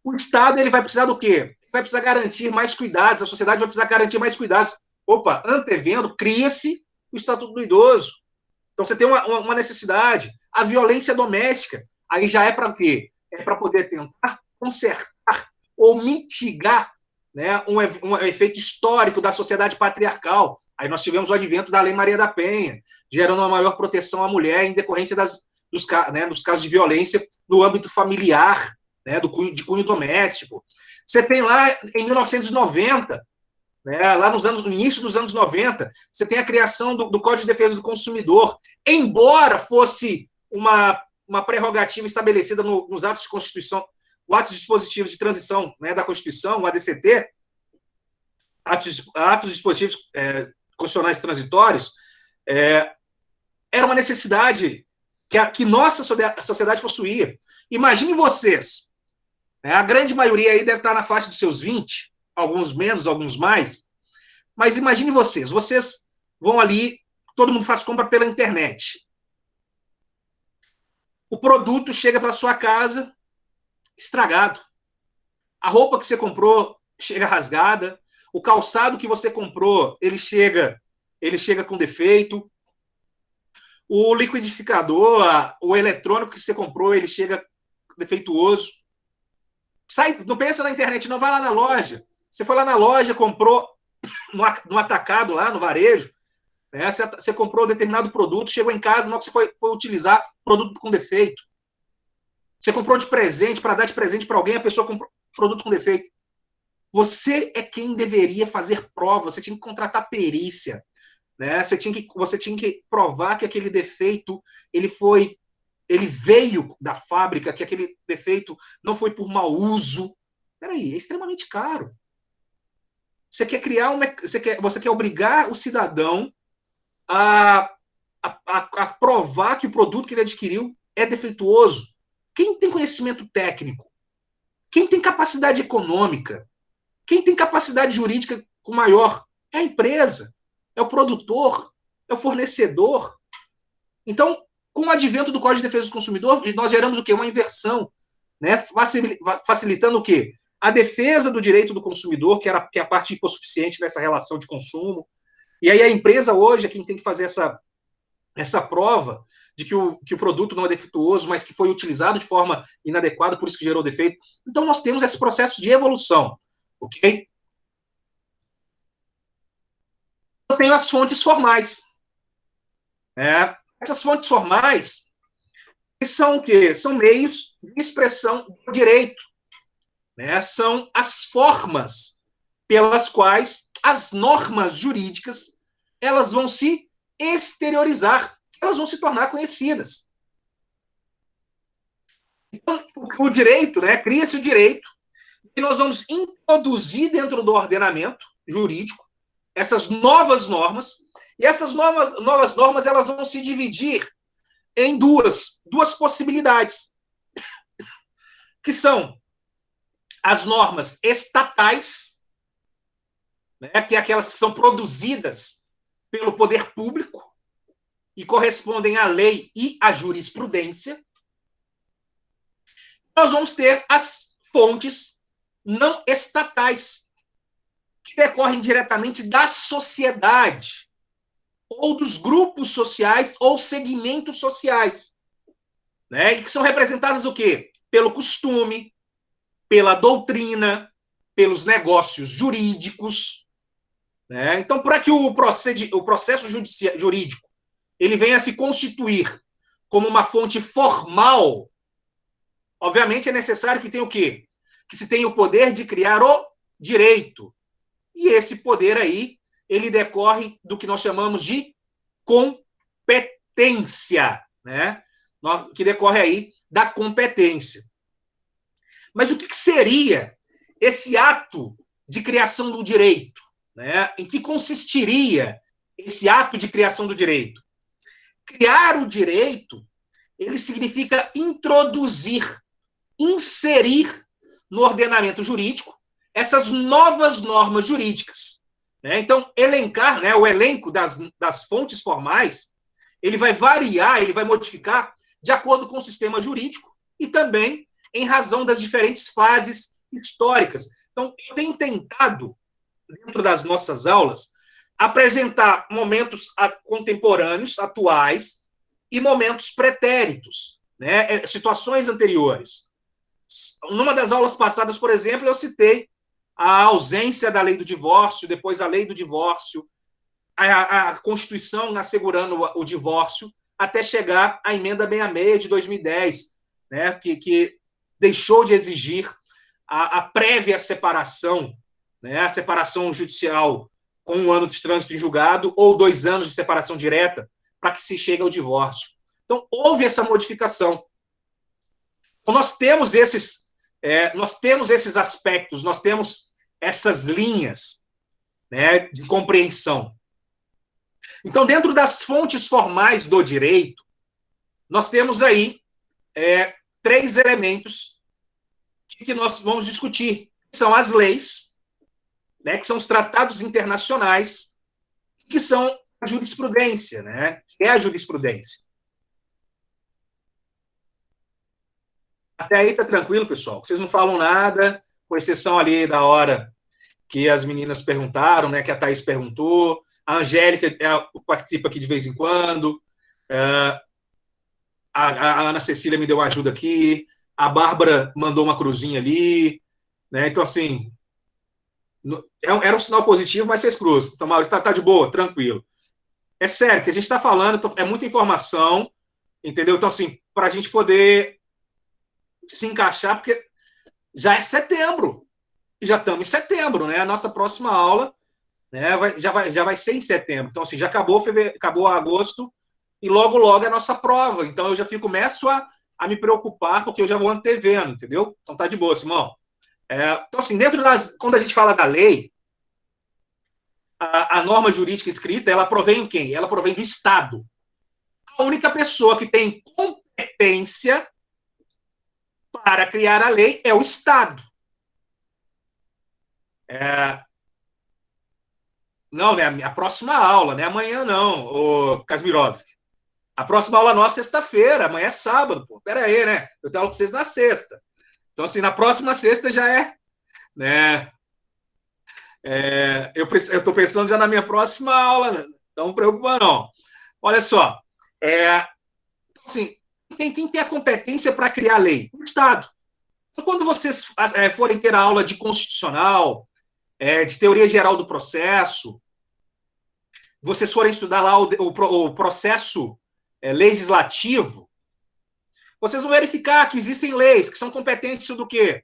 o Estado, ele vai precisar do quê? Vai precisar garantir mais cuidados, a sociedade vai precisar garantir mais cuidados. Opa, antevendo, cria-se o Estatuto do Idoso. Então, você tem uma necessidade. A violência doméstica, aí já é para quê? É para poder tentar consertar ou mitigar, né, um efeito histórico da sociedade patriarcal. Aí nós tivemos o advento da Lei Maria da Penha, gerando uma maior proteção à mulher em decorrência dos casos de violência no âmbito familiar, né, de cunho doméstico. Você tem lá, em 1990, lá no início dos anos 90, você tem a criação do Código de Defesa do Consumidor. Embora fosse uma prerrogativa estabelecida nos atos de Constituição, os atos dispositivos de transição, né, da Constituição, o ADCT, atos dispositivos constitucionais transitórios, era uma necessidade que nossa sociedade possuía. Imagine vocês, a grande maioria aí deve estar na faixa dos seus 20, alguns menos, alguns mais, mas imagine vocês vão ali, todo mundo faz compra pela internet. O produto chega para sua casa estragado. A roupa que você comprou chega rasgada, o calçado que você comprou, ele chega com defeito, o liquidificador, o eletrônico que você comprou, ele chega defeituoso. Não pensa na internet, não, vai lá na loja. Você foi lá na loja, comprou no atacado, lá no varejo, Né? Você comprou determinado produto, chegou em casa, na hora que você foi utilizar, produto com defeito. Você comprou de presente, para dar de presente para alguém, a pessoa comprou produto com defeito. Você é quem deveria fazer prova, você tinha que contratar perícia, né? Você tinha que provar que aquele defeito ele veio da fábrica, que aquele defeito não foi por mau uso. Peraí, é extremamente caro. Você quer criar você quer obrigar o cidadão a provar que o produto que ele adquiriu é defeituoso. Quem tem conhecimento técnico? Quem tem capacidade econômica? Quem tem capacidade jurídica com maior? É a empresa, é o produtor, é o fornecedor. Então, com o advento do Código de Defesa do Consumidor, nós geramos o quê? Uma inversão, né? Facilitando o quê? A defesa do direito do consumidor, que é a parte hipossuficiente dessa relação de consumo. E aí a empresa hoje é quem tem que fazer essa prova de que o produto não é defeituoso, mas que foi utilizado de forma inadequada, por isso que gerou defeito. Então, nós temos esse processo de evolução, ok? Eu tenho as fontes formais. Essas fontes formais são o quê? São meios de expressão do direito. Né? São as formas pelas quais as normas jurídicas elas vão se exteriorizar, elas vão se tornar conhecidas. Então, o direito, né, cria-se o direito, e nós vamos introduzir dentro do ordenamento jurídico essas novas normas, e essas novas normas elas vão se dividir em duas possibilidades, que são as normas estatais, né, que é aquelas que são produzidas pelo poder público e correspondem à lei e à jurisprudência. Nós vamos ter as fontes não estatais, que decorrem diretamente da sociedade, ou dos grupos sociais ou segmentos sociais, né? E que são representadas o quê? Pelo costume, pela doutrina, pelos negócios jurídicos, né? Então, para que o processo jurídico ele venha a se constituir como uma fonte formal, obviamente é necessário que tenha o quê? Que se tenha o poder de criar o direito. E esse poder aí, ele decorre do que nós chamamos de competência, né? Que decorre aí da competência. Mas o que seria esse ato de criação do direito? Né? Em que consistiria esse ato de criação do direito? Criar o direito, ele significa introduzir, inserir no ordenamento jurídico essas novas normas jurídicas. Né? Então, elencar, né, o elenco das fontes formais, ele vai variar, ele vai modificar de acordo com o sistema jurídico e também em razão das diferentes fases históricas. Então, eu tenho tentado, dentro das nossas aulas, apresentar momentos contemporâneos, atuais, e momentos pretéritos, né, situações anteriores. Numa das aulas passadas, por exemplo, eu citei a ausência da lei do divórcio, depois a lei do divórcio, a Constituição assegurando o divórcio, até chegar à emenda 66 de 2010, né, que deixou de exigir a prévia separação, né, a separação judicial com 1 ano de trânsito em julgado ou 2 anos de separação direta para que se chegue ao divórcio. Então, houve essa modificação. Então, nós temos esses aspectos, nós temos essas linhas, né, de compreensão. Então, dentro das fontes formais do direito, nós temos aí 3 elementos que nós vamos discutir. São as leis, né, que são os tratados internacionais, que são a jurisprudência, né, que é a jurisprudência. Até aí tá tranquilo, pessoal? Vocês não falam nada, com exceção ali da hora que as meninas perguntaram, né, que a Thaís perguntou, a Angélica participa aqui de vez em quando, a Ana Cecília me deu uma ajuda aqui, a Bárbara mandou uma cruzinha ali, né, então assim, era um sinal positivo, mas fez cruz. Então, Mauro, tá de boa, tranquilo. É sério, que a gente está falando, é muita informação, entendeu? Então, assim, para a gente poder se encaixar, porque já é setembro, já estamos em setembro, né? A nossa próxima aula, né, já vai ser em setembro. Então, assim, já acabou, acabou agosto e logo é a nossa prova. Então, eu já começo a me preocupar, porque eu já vou antevendo, entendeu? Então, tá de boa, Simão. Então, assim, quando a gente fala da lei, a norma jurídica escrita, ela provém em quem? Ela provém do Estado. A única pessoa que tem competência para criar a lei é o Estado. Não, né? A próxima aula, né? Amanhã não, o Kasmirovski. A próxima aula nossa é sexta-feira, amanhã é sábado, pô. Pera aí, né? Eu tenho aula com vocês na sexta. Então, assim, na próxima sexta já é, né? Eu estou pensando já na minha próxima aula, né? Então, não preocupa não. Olha só, assim, quem tem a competência para criar a lei? O Estado. Então, quando vocês forem ter a aula de constitucional, de teoria geral do processo, vocês forem estudar lá o processo legislativo, vocês vão verificar que existem leis que são competência do quê?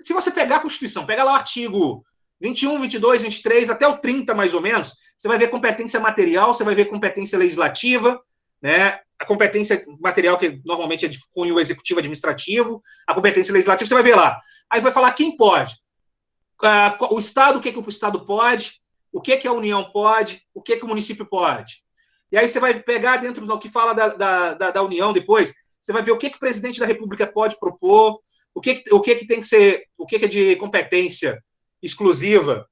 Se você pegar a Constituição, pega lá o artigo 21, 22, 23, até o 30, mais ou menos, você vai ver competência material, você vai ver competência legislativa, né? A competência material, que normalmente é de cunho executivo administrativo, a competência legislativa, você vai ver lá. Aí vai falar quem pode. O Estado, o que o Estado pode, o que a União pode, o que o município pode. E aí você vai pegar dentro do que fala da União depois, você vai ver o que o presidente da República pode propor, o que tem que ser, o que é de competência exclusiva,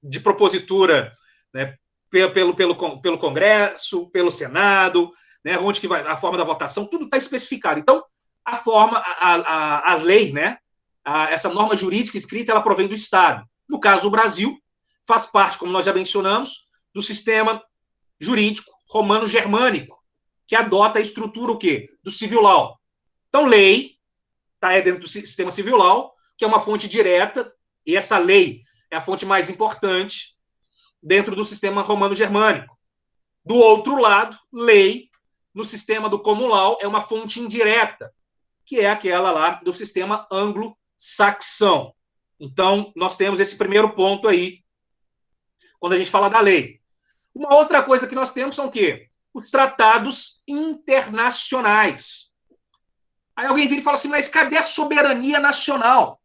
de propositura, né, pelo Congresso, pelo Senado, né, onde que vai a forma da votação, tudo está especificado. Então, a forma, a lei, né, essa norma jurídica escrita, ela provém do Estado. No caso, o Brasil faz parte, como nós já mencionamos, do sistema jurídico romano-germânico, que adota a estrutura o quê? Do civil law. Então, lei é dentro do sistema civil law, que é uma fonte direta, e essa lei é a fonte mais importante dentro do sistema romano-germânico. Do outro lado, lei, no sistema do common law, é uma fonte indireta, que é aquela lá do sistema anglo-saxão. Então, nós temos esse primeiro ponto aí, quando a gente fala da lei. Uma outra coisa que nós temos são o quê? Os tratados internacionais. Aí alguém vira e fala assim, mas cadê a soberania nacional?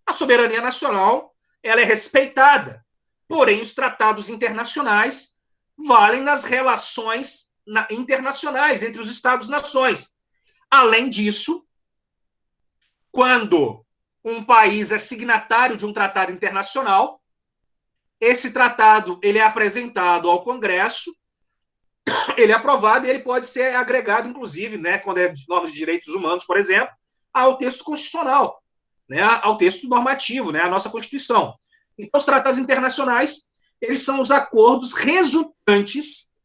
A soberania nacional, ela é respeitada, porém os tratados internacionais valem nas relações internacionais entre os Estados-nações. Além disso, quando um país é signatário de um tratado internacional, esse tratado ele é apresentado ao Congresso, ele é aprovado e ele pode ser agregado, inclusive, né, quando é de normas de direitos humanos, por exemplo, ao texto constitucional, né, ao texto normativo, né, à nossa Constituição. Então, os tratados internacionais, eles são os acordos resultantes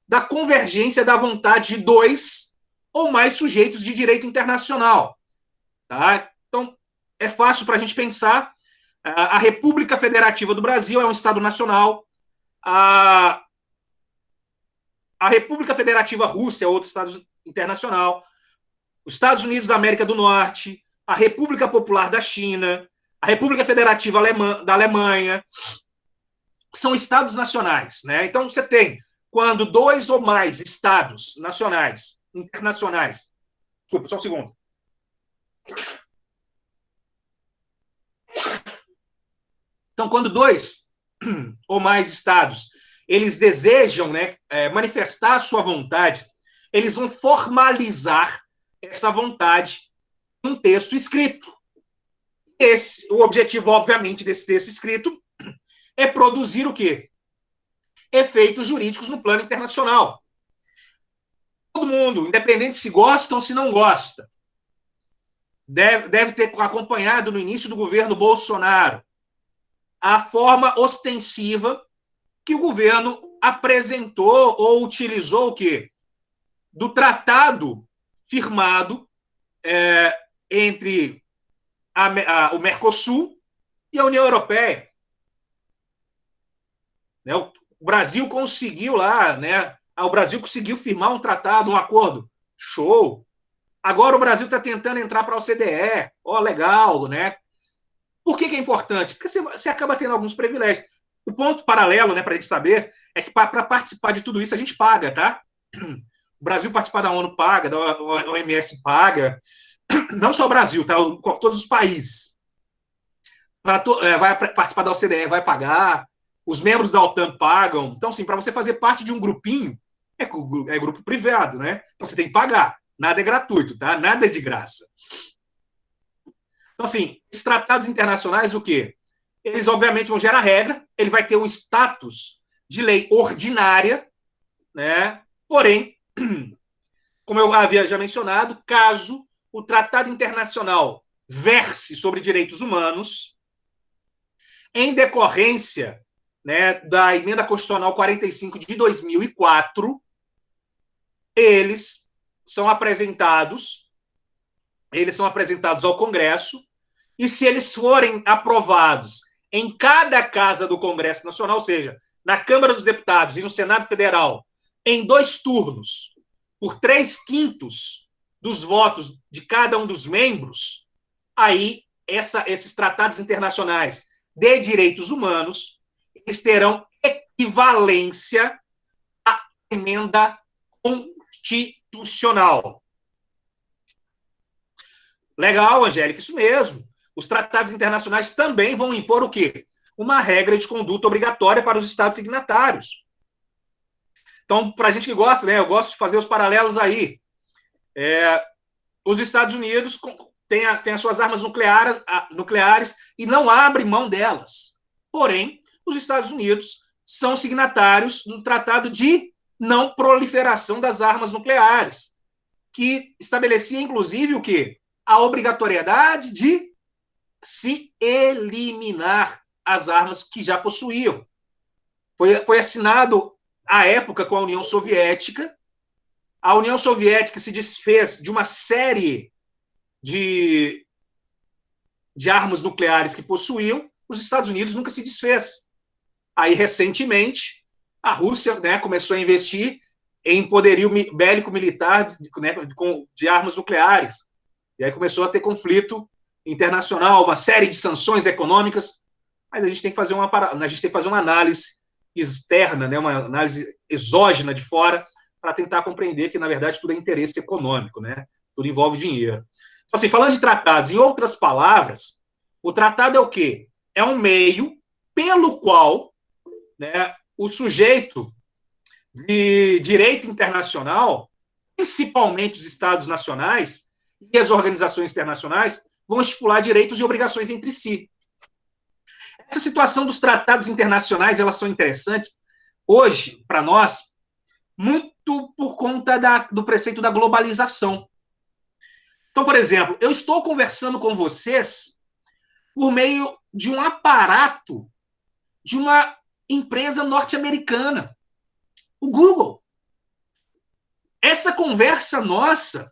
da convergência da vontade de dois ou mais sujeitos de direito internacional. Tá? Então, é fácil para a gente pensar. A República Federativa do Brasil é um Estado nacional. A República Federativa Rússia é outro Estado internacional. Os Estados Unidos da América do Norte, a República Popular da China, a República Federativa da Alemanha, são estados nacionais, né? Então você tem, quando dois ou mais estados nacionais, internacionais, desculpa, só um segundo. Então, quando dois ou mais estados, eles desejam, né, manifestar a sua vontade, eles vão formalizar essa vontade em um texto escrito. O objetivo, obviamente, desse texto escrito é produzir o quê? Efeitos jurídicos no plano internacional. Todo mundo, independente se gosta ou se não gosta, deve ter acompanhado no início do governo Bolsonaro a forma ostensiva que o governo apresentou ou utilizou o quê? Do tratado firmado entre o Mercosul e a União Europeia. Né? O Brasil conseguiu lá, né? O Brasil conseguiu firmar um tratado, um acordo. Show! Agora o Brasil está tentando entrar para a OCDE. Ó, legal, né? Por que é importante? Porque você acaba tendo alguns privilégios. O ponto paralelo, né, para a gente saber, é que para participar de tudo isso a gente paga, tá? O Brasil participar da ONU paga, da OMS paga, não só o Brasil, tá? Todos os países. Vai participar da OCDE, vai pagar, os membros da OTAN pagam. Então, assim, para você fazer parte de um grupinho, é grupo privado, né? Então você tem que pagar. Nada é gratuito, tá? Nada é de graça. Então, assim, esses tratados internacionais, o quê? Eles, obviamente, vão gerar regra, ele vai ter um status de lei ordinária, né? Porém, como eu havia já mencionado, caso o tratado internacional verse sobre direitos humanos, em decorrência, né, da emenda constitucional 45 de 2004, eles são apresentados ao Congresso, e se eles forem aprovados em cada casa do Congresso Nacional, ou seja, na Câmara dos Deputados e no Senado Federal, em 2 turnos, por 3/5 dos votos de cada um dos membros, aí esses tratados internacionais de direitos humanos, eles terão equivalência à emenda constitucional. Legal, Angélica, isso mesmo. Os tratados internacionais também vão impor o quê? Uma regra de conduta obrigatória para os Estados signatários. Então, para a gente que gosta, né, eu gosto de fazer os paralelos aí. Os Estados Unidos têm as suas armas nucleares e não abre mão delas. Porém, os Estados Unidos são signatários do Tratado de Não Proliferação das Armas Nucleares, que estabelecia, inclusive, o quê? A obrigatoriedade de se eliminar as armas que já possuíam. Foi assinado, à época, com a União Soviética. A União Soviética se desfez de uma série de armas nucleares que possuíam, os Estados Unidos nunca se desfez. Aí, recentemente, a Rússia, né, começou a investir em poderio bélico militar, né, de armas nucleares. E aí começou a ter conflito internacional, uma série de sanções econômicas, mas a gente tem que fazer uma análise externa, né, uma análise exógena de fora, para tentar compreender que, na verdade, tudo é interesse econômico, né? Tudo envolve dinheiro. Então, assim, falando de tratados, em outras palavras, o tratado é o quê? É um meio pelo qual, né, o sujeito de direito internacional, principalmente os Estados nacionais e as organizações internacionais, vão estipular direitos e obrigações entre si. Essa situação dos tratados internacionais, elas são interessantes hoje, para nós, muito por conta do preceito da globalização. Então, por exemplo, eu estou conversando com vocês por meio de um aparato de uma empresa norte-americana, o Google. Essa conversa nossa,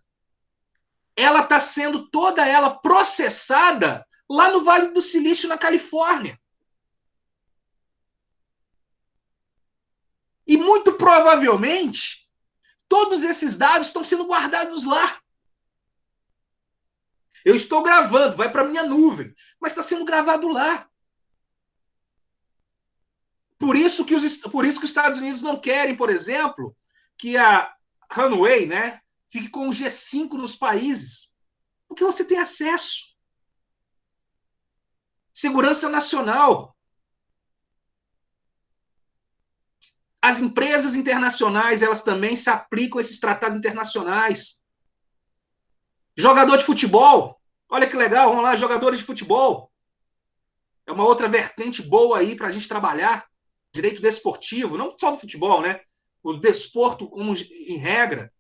ela está sendo toda ela processada lá no Vale do Silício, na Califórnia. E muito provavelmente, todos esses dados estão sendo guardados lá. Eu estou gravando, vai para a minha nuvem, mas está sendo gravado lá. Por isso que os Estados Unidos não querem, por exemplo, que a Huawei, né, fique com o G5 nos países, porque você tem acesso. Segurança nacional. As empresas internacionais, elas também se aplicam a esses tratados internacionais. Jogador de futebol, olha que legal, vamos lá, jogadores de futebol. É uma outra vertente boa aí para a gente trabalhar. Direito desportivo, não só do futebol, né? O desporto como em regra.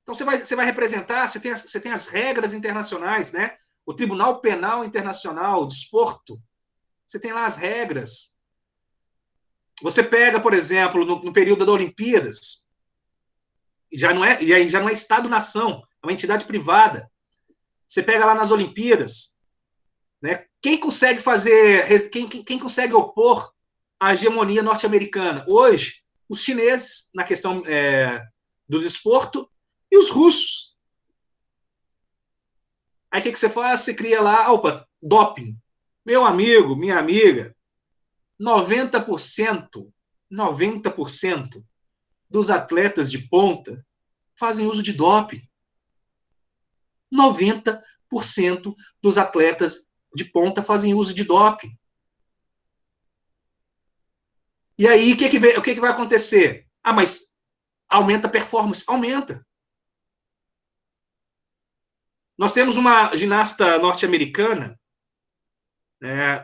Então você vai representar, você tem as regras internacionais, né? O Tribunal Penal Internacional, o desporto, você tem lá as regras. Você pega, por exemplo, no período das Olimpíadas, e aí já não é Estado-nação, é uma entidade privada. Você pega lá nas Olimpíadas, né? Quem consegue opor a hegemonia norte-americana. Hoje, os chineses, na questão do desporto, e os russos. Aí o que você faz? Você cria lá, opa, doping. Meu amigo, minha amiga, 90% dos atletas de ponta fazem uso de doping. 90% dos atletas de ponta fazem uso de doping. E aí, o que vai acontecer? Ah, mas aumenta a performance? Aumenta. Nós temos uma ginasta norte-americana, né,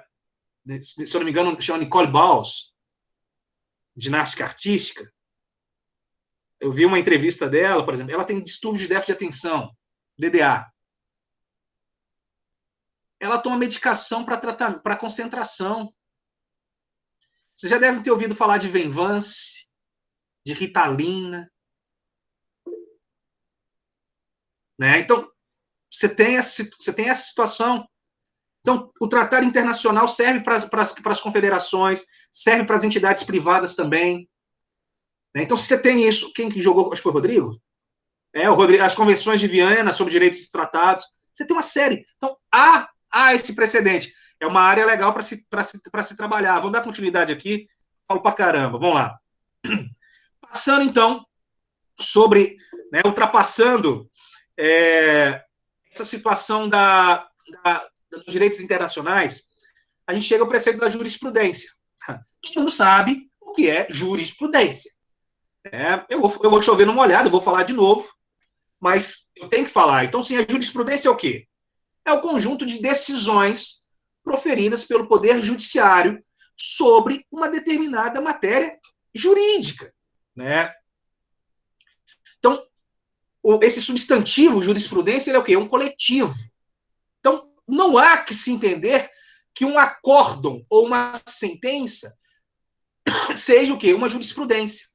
se eu não me engano, chama Nicole Bals, ginástica artística. Eu vi uma entrevista dela, por exemplo, ela tem distúrbio de déficit de atenção, DDA. Ela toma medicação para concentração. Vocês já devem ter ouvido falar de Venvance, de Ritalina. Né? Então, você tem essa situação. Então, o tratado internacional serve para as confederações, serve para as entidades privadas também. Né? Então, se você tem isso, quem que jogou, acho que foi o Rodrigo? O Rodrigo, as convenções de Viena sobre direitos e tratados. Você tem uma série. Então, há esse precedente. É uma área legal para se trabalhar. Vamos dar continuidade aqui. Falo para caramba. Vamos lá. Passando, então, sobre, né, ultrapassando essa situação dos direitos internacionais, a gente chega ao preceito da jurisprudência. Todo mundo sabe o que é jurisprudência. Eu vou chover numa olhada, eu vou falar de novo, mas eu tenho que falar. Então, sim, a jurisprudência é o quê? É o conjunto de decisões proferidas pelo Poder Judiciário sobre uma determinada matéria jurídica. Né? Então, esse substantivo, jurisprudência, ele é o quê? É um coletivo. Então, não há que se entender que um acórdão ou uma sentença seja o quê? Uma jurisprudência.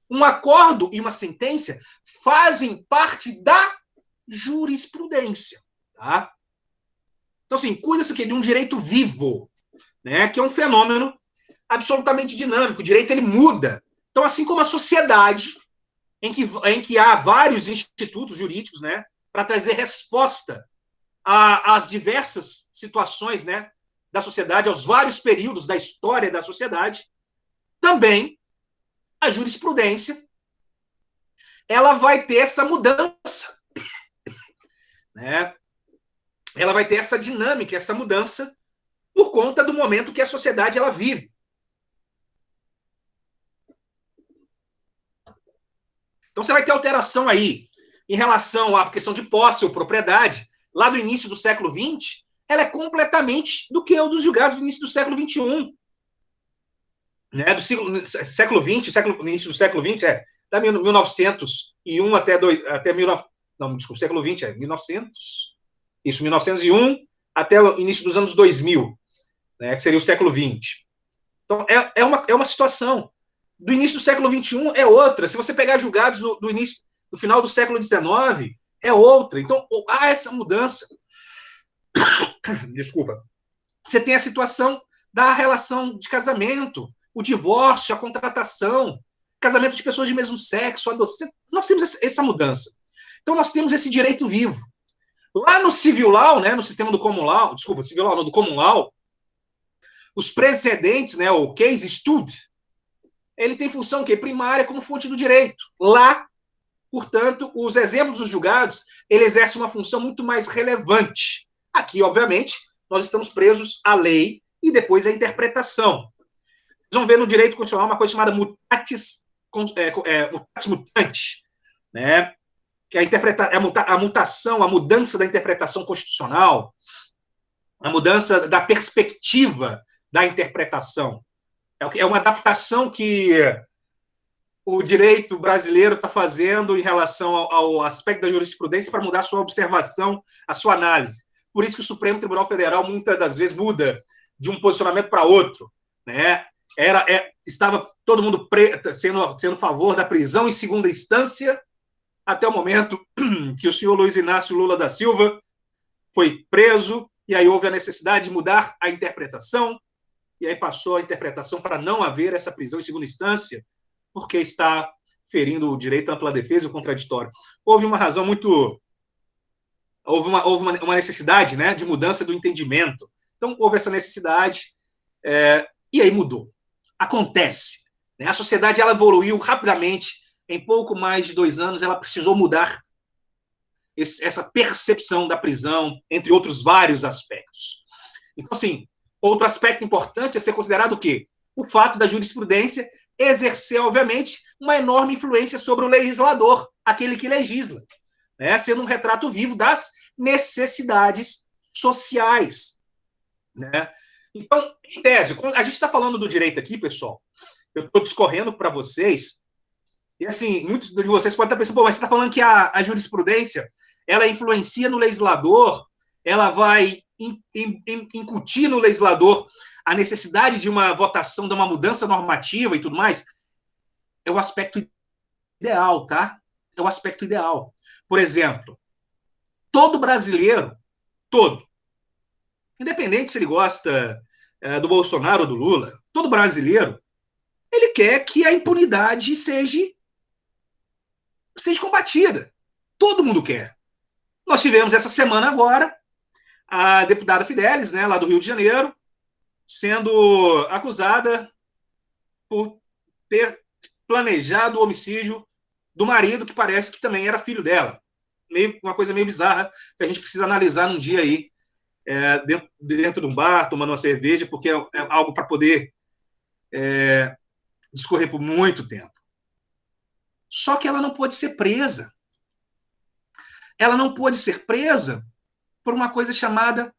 Um acordo e uma sentença fazem parte da jurisprudência. Tá? Então, assim, cuida-se de um direito vivo, né, que é um fenômeno absolutamente dinâmico. O direito, ele muda. Então, assim como a sociedade, em que há vários institutos jurídicos, né, para trazer resposta às diversas situações, né, da sociedade, aos vários períodos da história da sociedade, também a jurisprudência ela vai ter essa mudança, né? Ela vai ter essa dinâmica, essa mudança por conta do momento que a sociedade ela vive. Então você vai ter alteração aí em relação à questão de posse ou propriedade. Lá do início do século XX, ela é completamente do que o dos julgados do início do século XXI. Né? Do século XX, início do século XX, da 1901 até 19... Não, desculpa, século XX 1900. Isso, 1901 até o início dos anos 2000, né, que seria o século XX. Então, é uma situação. Do início do século XXI é outra. Se você pegar julgados do final do século XIX, é outra. Então, há essa mudança. Desculpa. Você tem a situação da relação de casamento, o divórcio, a contratação, casamento de pessoas de mesmo sexo, adoção. Nós temos essa mudança. Então, nós temos esse direito vivo. Lá no civil law, né, no sistema do common law, desculpa, civil law, não, do common law, os precedentes, né, o case stud, ele tem função o quê? Primária como fonte do direito. Lá, portanto, os exemplos dos julgados, ele exerce uma função muito mais relevante. Aqui, obviamente, nós estamos presos à lei e depois à interpretação. Vocês vão ver no direito constitucional uma coisa chamada mutatis mutandis, né? Que a mutação, a mudança da interpretação constitucional, a mudança da perspectiva da interpretação. É uma adaptação que o direito brasileiro está fazendo em relação ao aspecto da jurisprudência para mudar a sua observação, a sua análise. Por isso que o Supremo Tribunal Federal, muitas das vezes, muda de um posicionamento para outro. Né? Estava todo mundo sendo a favor da prisão em segunda instância, até o momento que o senhor Luiz Inácio Lula da Silva foi preso, e aí houve a necessidade de mudar a interpretação, e aí passou a interpretação para não haver essa prisão em segunda instância, porque está ferindo o direito à ampla defesa e o contraditório. Houve uma razão muito... Houve uma necessidade, né, de mudança do entendimento. Então, houve essa necessidade, e aí mudou. Acontece. Né? A sociedade ela evoluiu rapidamente. Em pouco mais de 2 anos, ela precisou mudar essa percepção da prisão, entre outros vários aspectos. Então, assim, outro aspecto importante é ser considerado o quê? O fato da jurisprudência exercer, obviamente, uma enorme influência sobre o legislador, aquele que legisla, né? Sendo um retrato vivo das necessidades sociais. Né? Então, em tese, a gente está falando do direito aqui, pessoal, eu estou discorrendo para vocês, e assim, muitos de vocês podem estar pensando, mas você está falando que a jurisprudência ela influencia no legislador, ela vai incutir no legislador a necessidade de uma votação, de uma mudança normativa e tudo mais. É o aspecto ideal, tá? É o aspecto ideal. Por exemplo, todo brasileiro, todo, independente se ele gosta do Bolsonaro ou do Lula, todo brasileiro, ele quer que a impunidade seja combatida. Todo mundo quer. Nós tivemos essa semana agora a deputada Fidelis, né, lá do Rio de Janeiro, sendo acusada por ter planejado o homicídio do marido, que parece que também era filho dela. Uma coisa meio bizarra, que a gente precisa analisar num dia aí, dentro de um bar, tomando uma cerveja, porque é algo para poder discorrer por muito tempo. Só que ela não pôde ser presa. Ela não pôde ser presa por uma coisa chamada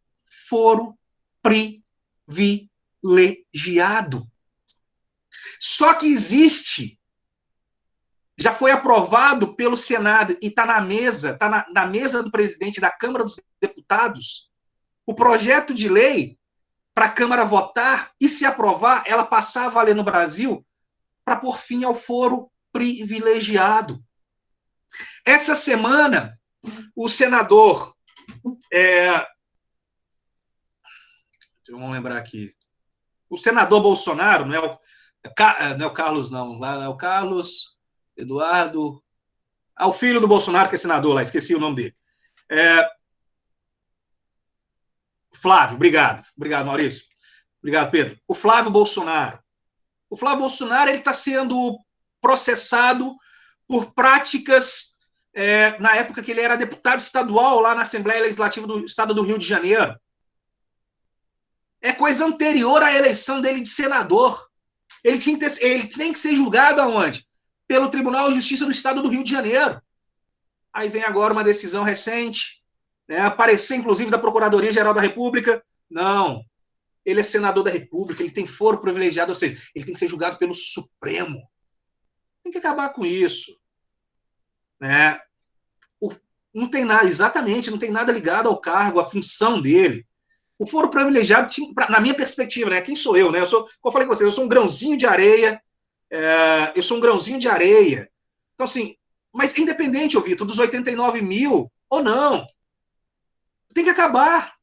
foro privilegiado. Só que existe, já foi aprovado pelo Senado e está na mesa, está na mesa do presidente da Câmara dos Deputados, o projeto de lei para a Câmara votar e, se aprovar, ela passar a valer no Brasil para pôr fim ao foro privilegiado. Essa semana, o senador... vamos lembrar aqui. O senador Bolsonaro, não é o Carlos, não. Lá é o Carlos Eduardo... o filho do Bolsonaro, que é senador lá, esqueci o nome dele. Flávio, obrigado. Obrigado, Maurício. Obrigado, Pedro. O Flávio Bolsonaro. O Flávio Bolsonaro ele está sendo processado por práticas na época que ele era deputado estadual lá na Assembleia Legislativa do Estado do Rio de Janeiro. É coisa anterior à eleição dele de senador. Ele tem que ser julgado aonde? Pelo Tribunal de Justiça do Estado do Rio de Janeiro. Aí vem agora uma decisão recente, né, aparecer, inclusive, da Procuradoria-Geral da República. Não. Ele é senador da República, ele tem foro privilegiado, ou seja, ele tem que ser julgado pelo Supremo. Tem que acabar com isso. Né? Não tem nada, exatamente, não tem nada ligado ao cargo, à função dele. O foro privilegiado, na minha perspectiva, né? Quem sou eu, né? Como eu falei com vocês, eu sou um grãozinho de areia. Então, assim, mas independente, Vitor, dos 89 mil ou não, tem que acabar.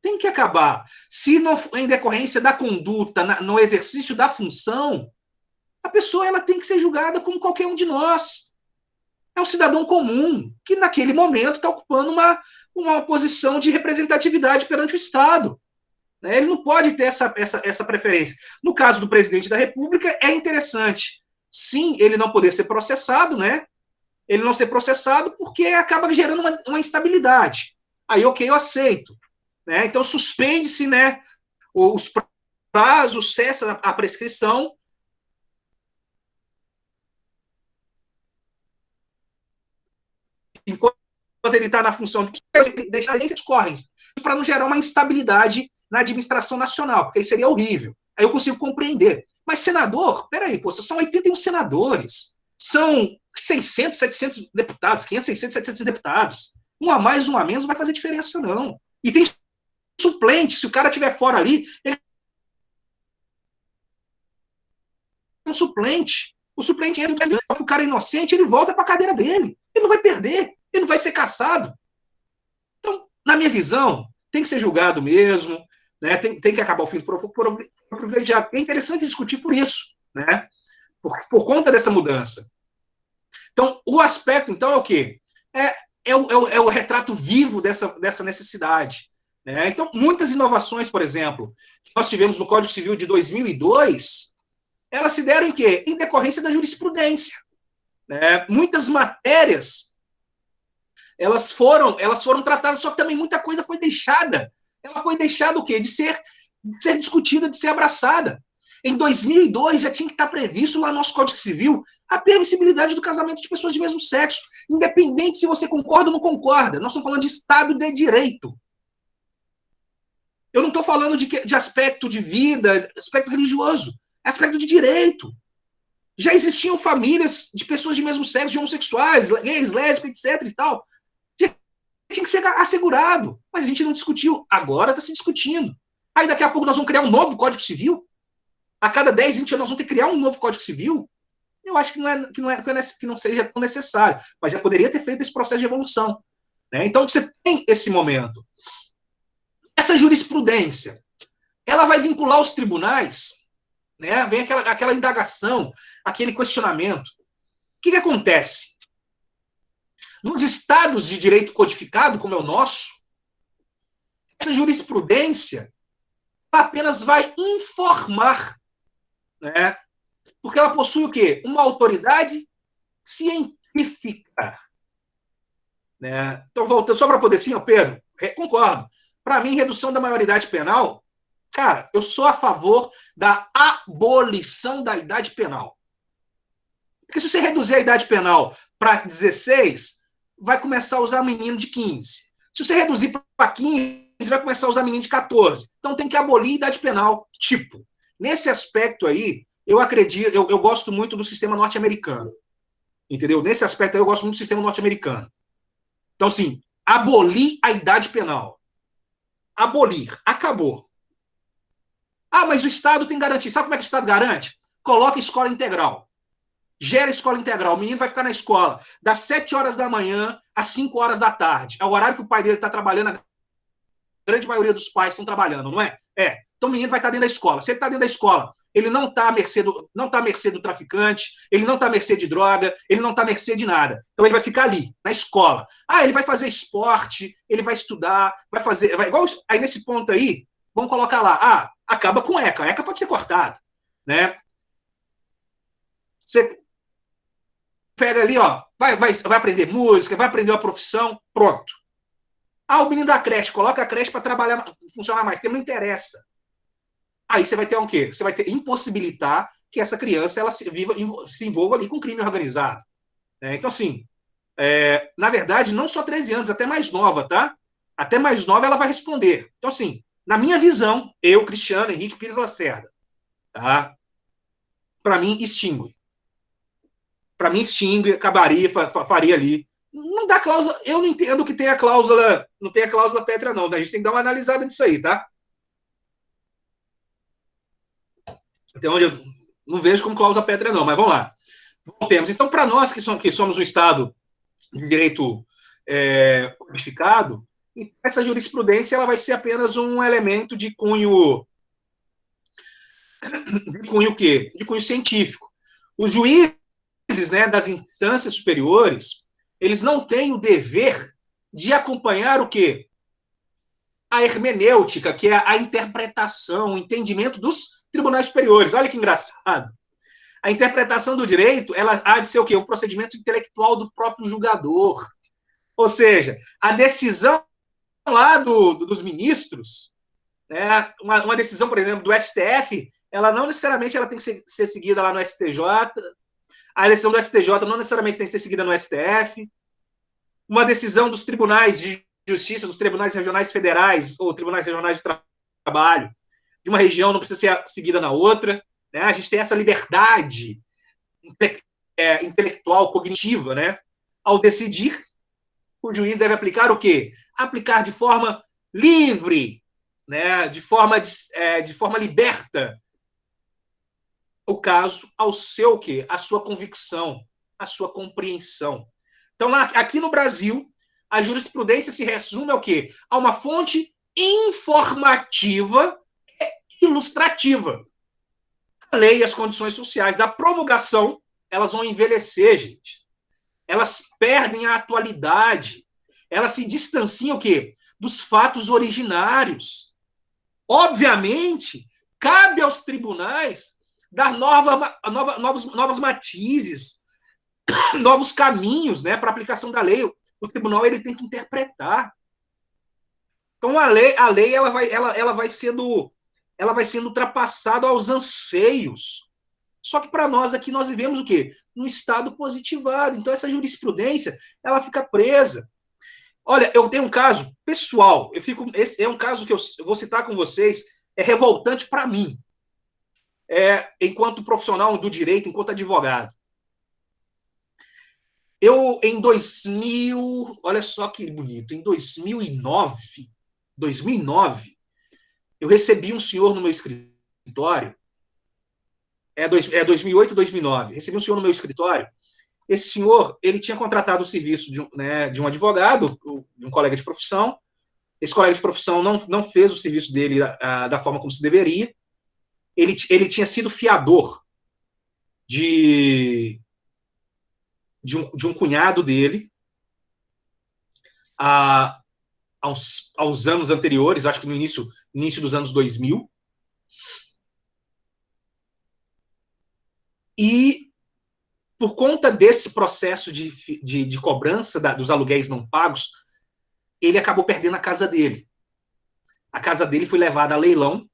Tem que acabar. Se não em decorrência da conduta, no exercício da função, a pessoa ela tem que ser julgada como qualquer um de nós. É um cidadão comum que, naquele momento, está ocupando uma posição de representatividade perante o Estado. Ele não pode ter essa preferência. No caso do presidente da República, é interessante. Sim, ele não poder ser processado, né? Ele não ser processado porque acaba gerando uma instabilidade. Aí, ok, eu aceito. Né? Então, suspende-se, né, os prazos, cessa a prescrição. Enquanto ele está na função de deixar eles correm, para não gerar uma instabilidade na administração nacional, porque aí seria horrível. Aí eu consigo compreender. Mas senador, peraí, pô, são 81 senadores, são 600, 700 deputados, 500, 600, 700 deputados. Um a mais, um a menos, não vai fazer diferença, não. E tem suplente, se o cara estiver fora ali, ele é um suplente. O suplente entra, o cara é inocente, ele volta para a cadeira dele. Ele não vai perder, ele não vai ser cassado. Então, na minha visão, tem que ser julgado mesmo, né? Tem que acabar o fim do privilegiado. É interessante discutir por isso, né? Por conta dessa mudança. Então, o aspecto, então, é o quê? É o retrato vivo dessa necessidade. Né? Então, muitas inovações, por exemplo, que nós tivemos no Código Civil de 2002, elas se deram em quê? Em decorrência da jurisprudência. Né? Muitas matérias, elas foram tratadas, só que também muita coisa foi deixada. Ela foi deixada o quê? De ser discutida, de ser abraçada. Em 2002, já tinha que estar previsto lá no nosso Código Civil a permissibilidade do casamento de pessoas de mesmo sexo, independente se você concorda ou não concorda. Nós estamos falando de Estado de Direito. Eu não estou falando de aspecto de vida, aspecto religioso, é aspecto de direito. Já existiam famílias de pessoas de mesmo sexo, de homossexuais, gays, lésbicas, etc. e tal. Já tinha que ser assegurado, mas a gente não discutiu. Agora está se discutindo. Aí daqui a pouco nós vamos criar um novo Código Civil. A cada 10, 20 anos nós vamos ter que criar um novo Código Civil. Eu acho que não seja tão necessário, mas já poderia ter feito esse processo de evolução. Né? Então você tem esse momento. Essa jurisprudência, ela vai vincular os tribunais, né? Vem aquela indagação, aquele questionamento. O que acontece? Nos estados de direito codificado, como é o nosso, essa jurisprudência apenas vai informar, né? Porque ela possui o quê? Uma autoridade científica. Né? Então, voltando, só para poder sim, Pedro, concordo. Para mim, redução da maioridade penal, cara, eu sou a favor da abolição da idade penal. Porque se você reduzir a idade penal para 16, vai começar a usar menino de 15. Se você reduzir para 15, vai começar a usar menino de 14. Então tem que abolir a idade penal. Tipo, nesse aspecto aí, eu acredito, eu gosto muito do sistema norte-americano. Entendeu? Nesse aspecto aí, eu gosto muito do sistema norte-americano. Então, assim, abolir a idade penal. Abolir. Acabou. Ah, mas o Estado tem garantia. Sabe como é que o Estado garante? Coloca escola integral. Gera escola integral. O menino vai ficar na escola das 7 horas da manhã às 5 horas da tarde. É o horário que o pai dele está trabalhando. A grande maioria dos pais estão trabalhando, não é? É. Então o menino vai estar dentro da escola. Se ele está dentro da escola, ele não está à mercê do traficante, ele não está à mercê de droga, ele não está à mercê de nada. Então ele vai ficar ali, na escola. Ah, ele vai fazer esporte, ele vai estudar, vai fazer. Igual, aí nesse ponto aí, vamos colocar lá. Ah, acaba com ECA. A ECA pode ser cortada. Né? Você pega ali, ó, vai aprender música, vai aprender uma profissão, pronto. Ah, o menino da creche, coloca a creche para trabalhar, funcionar mais tempo, não interessa. Aí você vai ter o quê? Você vai ter impossibilitar que essa criança ela se envolva ali com crime organizado. Então, assim, na verdade, não só 13 anos, até mais nova, tá? Até mais nova ela vai responder. Então, assim, na minha visão, eu, Cristiano Henrique Pires Lacerda, tá? Para mim, extingue. Para mim, extingue, acabaria, faria ali. Não dá cláusula, eu não entendo que tenha cláusula, não tem a cláusula pétrea, não. A gente tem que dar uma analisada nisso aí, tá? Até onde eu não vejo como cláusula pétrea, não, mas vamos lá. Voltemos. Então, para nós que somos um Estado de direito codificado, essa jurisprudência ela vai ser apenas um elemento de cunho o quê? De cunho científico. Os juízes, né, das instâncias superiores, eles não têm o dever de acompanhar o quê? A hermenêutica, que é a interpretação, o entendimento dos tribunais superiores. Olha que engraçado. A interpretação do direito, ela há de ser o quê? O procedimento intelectual do próprio julgador. Ou seja, a decisão lá dos ministros, né, uma decisão, por exemplo, do STF, ela não necessariamente ela tem que ser seguida lá no STJ, a decisão do STJ não necessariamente tem que ser seguida no STF, uma decisão dos tribunais de justiça, dos tribunais regionais federais, ou tribunais regionais de trabalho, de uma região não precisa ser seguida na outra, né? A gente tem essa liberdade intelectual, cognitiva, né? Ao decidir, o juiz deve aplicar o quê? Aplicar de forma livre, né? de forma liberta, o caso ao seu quê? A sua convicção, a sua compreensão. Então, aqui no Brasil, a jurisprudência se resume ao quê? A uma fonte informativa e ilustrativa. A lei e as condições sociais da promulgação, elas vão envelhecer, gente. Elas perdem a atualidade. Elas se distanciam o quê? Dos fatos originários. Obviamente, cabe aos tribunais dar novos matizes, novos caminhos, né, para a aplicação da lei. O tribunal ele tem que interpretar. Então a lei ela vai sendo ultrapassada aos anseios. Só que para nós aqui nós vivemos o quê? Um estado positivado. Então essa jurisprudência ela fica presa. Olha, eu tenho um caso pessoal. Esse é um caso que eu vou citar com vocês. É revoltante para mim, enquanto profissional do direito, enquanto advogado. Eu, em 2000, olha só que bonito, em 2009, eu recebi um senhor no meu escritório, 2008, 2009, recebi um senhor no meu escritório. Esse senhor, ele tinha contratado o serviço de um advogado, de um colega de profissão. Esse colega de profissão não fez o serviço dele da forma como se deveria. Ele tinha sido fiador de um cunhado dele aos anos anteriores, acho que no início dos anos 2000. E, por conta desse processo de cobrança dos aluguéis não pagos, ele acabou perdendo a casa dele. A casa dele foi levada a leilão.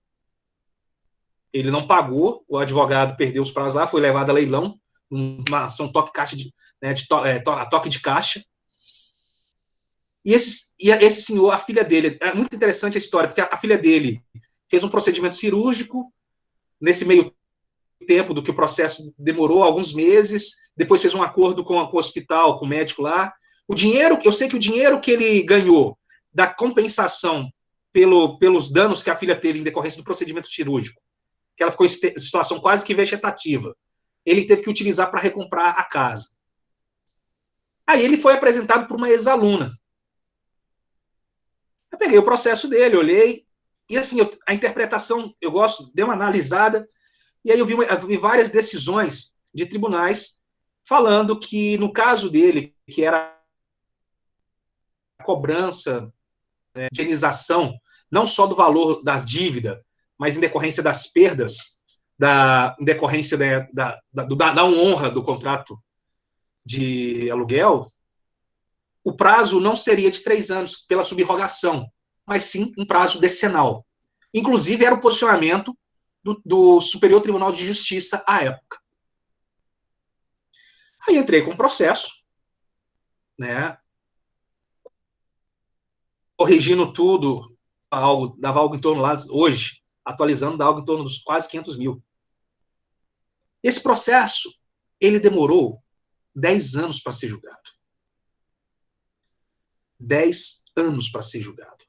Ele não pagou, o advogado perdeu os prazos lá, foi levado a leilão, uma ação toque-caixa toque de caixa. E esse senhor, a filha dele, é muito interessante a história, porque a filha dele fez um procedimento cirúrgico, nesse meio tempo do que o processo demorou, alguns meses, depois fez um acordo com o hospital, com o médico lá. Eu sei que o dinheiro que ele ganhou da compensação pelos danos que a filha teve em decorrência do procedimento cirúrgico, que ela ficou em situação quase que vegetativa, ele teve que utilizar para recomprar a casa. Aí ele foi apresentado por uma ex-aluna. Eu peguei o processo dele, olhei, e assim, a interpretação, eu gosto, dei uma analisada, e aí eu vi várias decisões de tribunais falando que, no caso dele, que era a cobrança, indenização, não só do valor das dívidas, mas em decorrência das perdas, em decorrência da honra do contrato de aluguel, o prazo não seria de 3 anos pela subrogação, mas sim um prazo decenal. Inclusive, era o posicionamento do Superior Tribunal de Justiça à época. Aí entrei com o processo, né, corrigindo tudo, dava algo em torno lá, hoje, atualizando, dava algo em torno dos quase 500 mil. Esse processo, ele demorou 10 anos para ser julgado. 10 anos para ser julgado.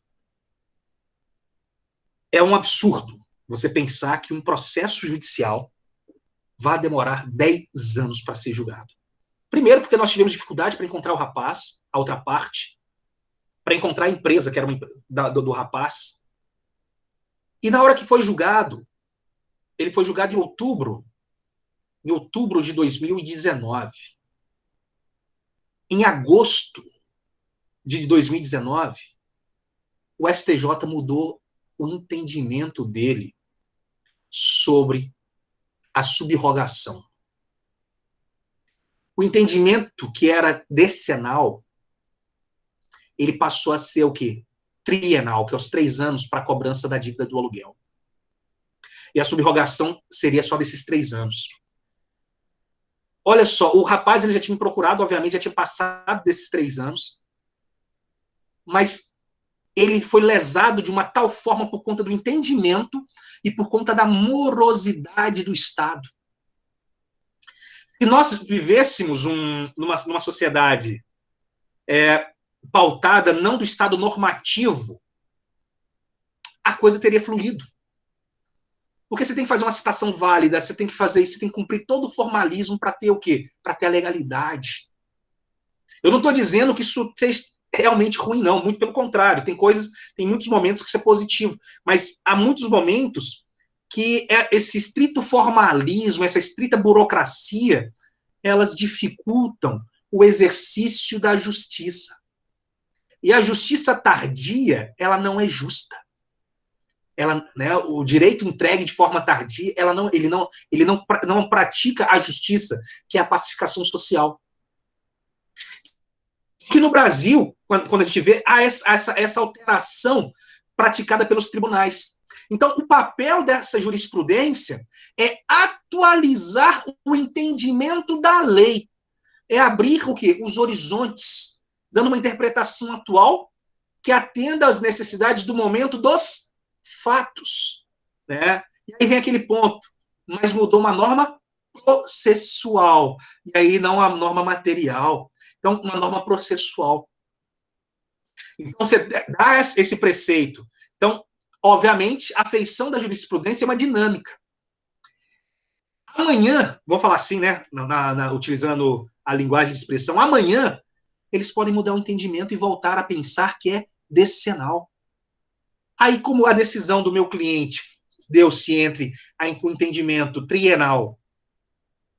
É um absurdo você pensar que um processo judicial vai demorar 10 anos para ser julgado. Primeiro, porque nós tivemos dificuldade para encontrar o rapaz, a outra parte, para encontrar a empresa, que era do rapaz. E na hora que foi julgado, ele foi julgado em outubro de 2019. Em agosto de 2019, o STJ mudou o entendimento dele sobre a subrogação. O entendimento que era decenal, ele passou a ser o quê? Trienal, que é os 3 anos para a cobrança da dívida do aluguel. E a subrogação seria só desses 3 anos. Olha só, o rapaz ele já tinha me procurado, obviamente, já tinha passado desses 3 anos, mas ele foi lesado de uma tal forma por conta do entendimento e por conta da morosidade do Estado. Se nós vivêssemos numa sociedade pautada não do Estado normativo, a coisa teria fluído. Porque você tem que fazer uma citação válida, você tem que fazer isso, você tem que cumprir todo o formalismo para ter o quê? Para ter a legalidade. Eu não estou dizendo que isso realmente ruim, não. Muito pelo contrário. Tem muitos momentos que isso é positivo. Mas há muitos momentos que esse estrito formalismo, essa estrita burocracia, elas dificultam o exercício da justiça. E a justiça tardia, ela não é justa. Ela, né, o direito entregue de forma tardia, ele não pratica a justiça, que é a pacificação social. Que no Brasil, quando a gente vê, há essa alteração praticada pelos tribunais. Então, o papel dessa jurisprudência é atualizar o entendimento da lei, é abrir o quê? Os horizontes, dando uma interpretação atual que atenda às necessidades do momento dos fatos. Né? E aí vem aquele ponto, mas mudou uma norma processual, e aí não a norma material. Então, uma norma processual. Então, você dá esse preceito. Então, obviamente, a feição da jurisprudência é uma dinâmica. Amanhã, vou falar assim, né, utilizando a linguagem de expressão, amanhã eles podem mudar o entendimento e voltar a pensar que é decenal. Aí, como a decisão do meu cliente deu-se entre o entendimento trienal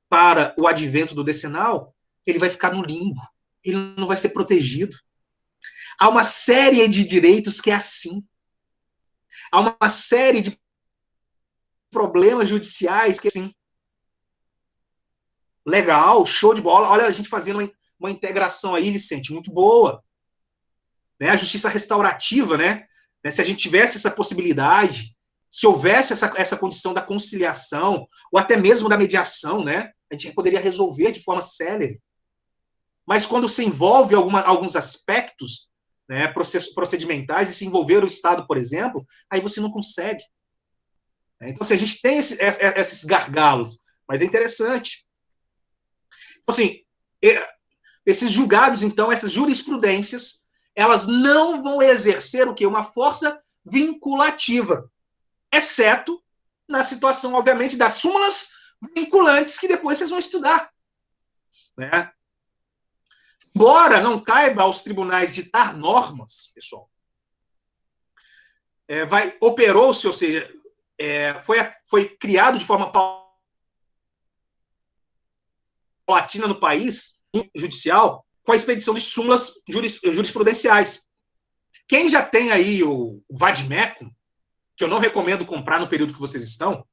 para o advento do decenal, ele vai ficar no limbo. Ele não vai ser protegido. Há uma série de direitos que é assim. Há uma série de problemas judiciais que é assim. Legal, show de bola. Olha a gente fazendo uma integração aí, Vicente, muito boa. Né? A justiça restaurativa, né? Se a gente tivesse essa possibilidade, se houvesse essa condição da conciliação, ou até mesmo da mediação, né? A gente poderia resolver de forma célere. Mas quando se envolve alguns aspectos, né, procedimentais, e se envolver o Estado, por exemplo, aí você não consegue. Então, se a gente tem esses gargalos, mas é interessante. Então, assim, esses julgados, então, essas jurisprudências, elas não vão exercer o quê? Uma força vinculativa, exceto na situação, obviamente, das súmulas vinculantes que depois vocês vão estudar. Né? Embora não caiba aos tribunais ditar normas, pessoal, operou-se, ou seja, foi criado de forma paulatina no país, judicial, com a expedição de súmulas jurisprudenciais. Quem já tem aí o Vadimeco, que eu não recomendo comprar no período que vocês estão,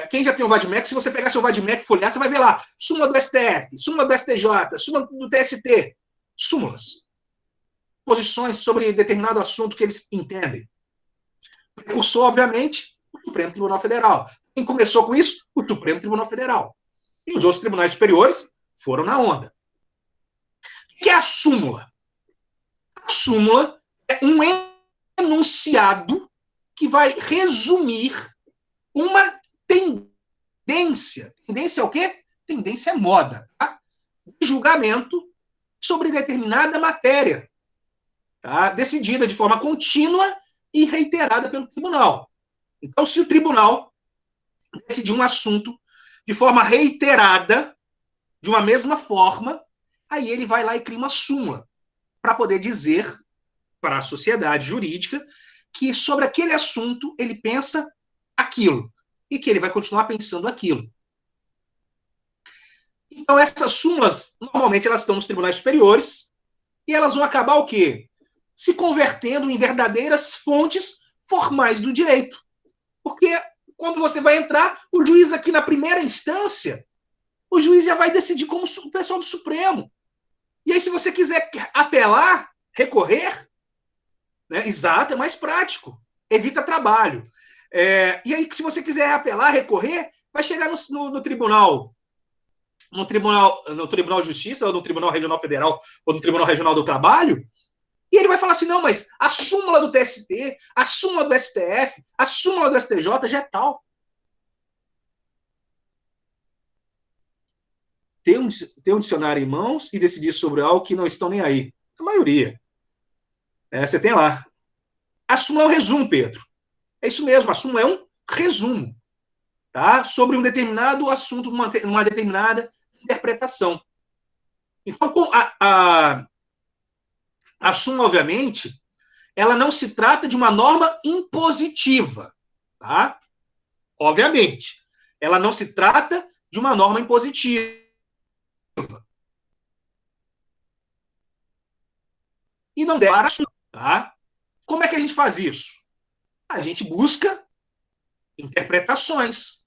quem já tem o Vadimeco, se você pegar seu Vadimeco e folhear, você vai ver lá, súmula do STF, súmula do STJ, súmula do TST, súmulas. Posições sobre determinado assunto que eles entendem. Precursor, obviamente, o Supremo Tribunal Federal. Quem começou com isso? O Supremo Tribunal Federal. E os outros tribunais superiores foram na onda. O que é a súmula? A súmula é um enunciado que vai resumir uma tendência. Tendência é o quê? Tendência é moda. Tá? De julgamento sobre determinada matéria. Tá? Decidida de forma contínua e reiterada pelo tribunal. Então, se o tribunal decidir um assunto de forma reiterada, de uma mesma forma, aí ele vai lá e cria uma súmula para poder dizer para a sociedade jurídica que sobre aquele assunto ele pensa aquilo e que ele vai continuar pensando aquilo. Então, essas súmulas, normalmente, elas estão nos tribunais superiores e elas vão acabar o quê? Se convertendo em verdadeiras fontes formais do direito. Porque quando você vai entrar, o juiz aqui na primeira instância, o juiz já vai decidir como o pessoal do Supremo. E aí, se você quiser apelar, recorrer, né, exato, é mais prático, evita trabalho. E aí, se você quiser apelar, recorrer, vai chegar no tribunal de Justiça, ou no Tribunal Regional Federal, ou no Tribunal Regional do Trabalho, e ele vai falar assim, não, mas a súmula do TST, a súmula do STF, a súmula do STJ já é tal. Ter um dicionário em mãos e decidir sobre algo que não estão nem aí. A maioria. Você tem lá. A súmula é um resumo, Pedro. É isso mesmo, a súmula é um resumo. Tá? Sobre um determinado assunto, uma determinada interpretação. Então, A súmula, obviamente, ela não se trata de uma norma impositiva, tá? Obviamente. Ela não se trata de uma norma impositiva. E não deve para a súmula, tá? Como é que a gente faz isso? A gente busca interpretações.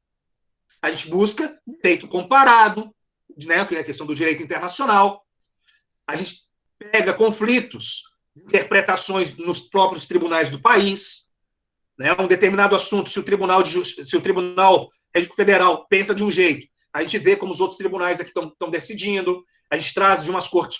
A gente busca direito comparado, né, que é a questão do direito internacional. A gente pega conflitos, interpretações nos próprios tribunais do país, né, um determinado assunto, se o Tribunal Federal pensa de um jeito, a gente vê como os outros tribunais aqui estão decidindo, a gente traz de umas cortes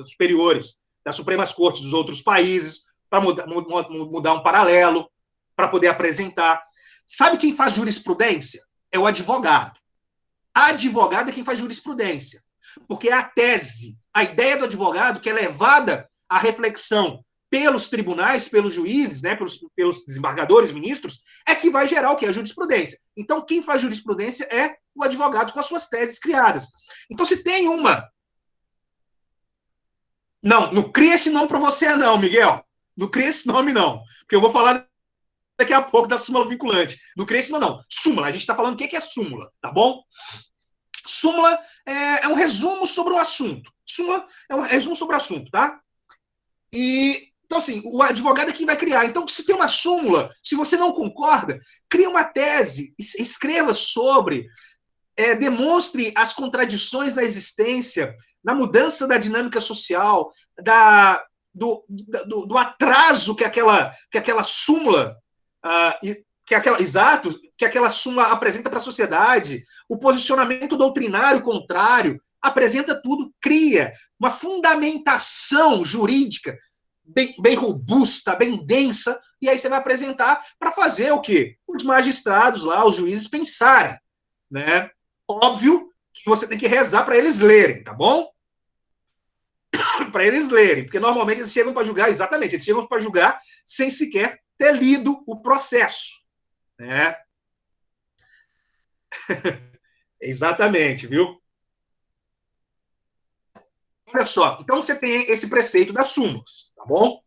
superiores, das Supremas Cortes dos outros países, para mudar um paralelo, para poder apresentar. Sabe quem faz jurisprudência? É o advogado. A advogada é quem faz jurisprudência, porque é a tese, a ideia do advogado que é levada à reflexão pelos tribunais, pelos juízes, né, pelos desembargadores, ministros, é que vai gerar o que? A jurisprudência. Então, quem faz jurisprudência é o advogado com as suas teses criadas. Então, se tem uma... Não cria esse nome para você, não, Miguel. Não cria esse nome, não. Porque eu vou falar daqui a pouco da súmula vinculante. Não cria esse nome, não. Súmula, a gente está falando o que é súmula, tá bom? Súmula é um resumo sobre o assunto. Súmula é um resumo sobre o assunto, tá? Então, assim, o advogado é quem vai criar. Então, se tem uma súmula, se você não concorda, cria uma tese, escreva sobre, demonstre as contradições da existência, na mudança da dinâmica social, do atraso que aquela súmula, que aquela súmula apresenta para a sociedade, o posicionamento doutrinário contrário, apresenta tudo, cria uma fundamentação jurídica bem robusta, bem densa, e aí você vai apresentar para fazer o quê? Os magistrados lá, os juízes pensarem, né? Óbvio que você tem que rezar para eles lerem, tá bom? Para eles lerem, porque normalmente eles chegam para julgar, exatamente, eles chegam para julgar sem sequer ter lido o processo, né? Exatamente, viu? Olha só, então você tem esse preceito das súmulas, tá bom?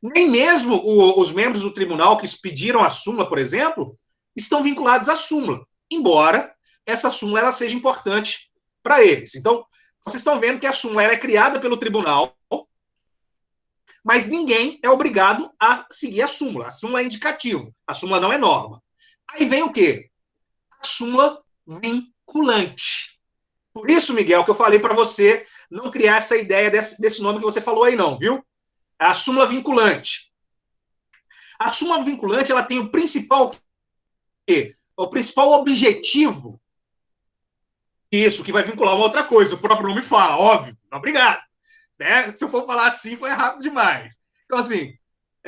Nem mesmo os membros do tribunal que pediram a súmula, por exemplo, estão vinculados à súmula, embora essa súmula ela seja importante para eles. Então, vocês estão vendo que a súmula ela é criada pelo tribunal, mas ninguém é obrigado a seguir a súmula. A súmula é indicativo, a súmula não é norma. Aí vem o quê? A súmula vinculante. Por isso, Miguel, que eu falei para você não criar essa ideia desse nome que você falou aí, não, viu? A súmula vinculante. A súmula vinculante ela tem o principal objetivo, isso, que vai vincular uma outra coisa, o próprio nome fala, óbvio, obrigado. Né? Se eu for falar assim, foi rápido demais. Então, assim,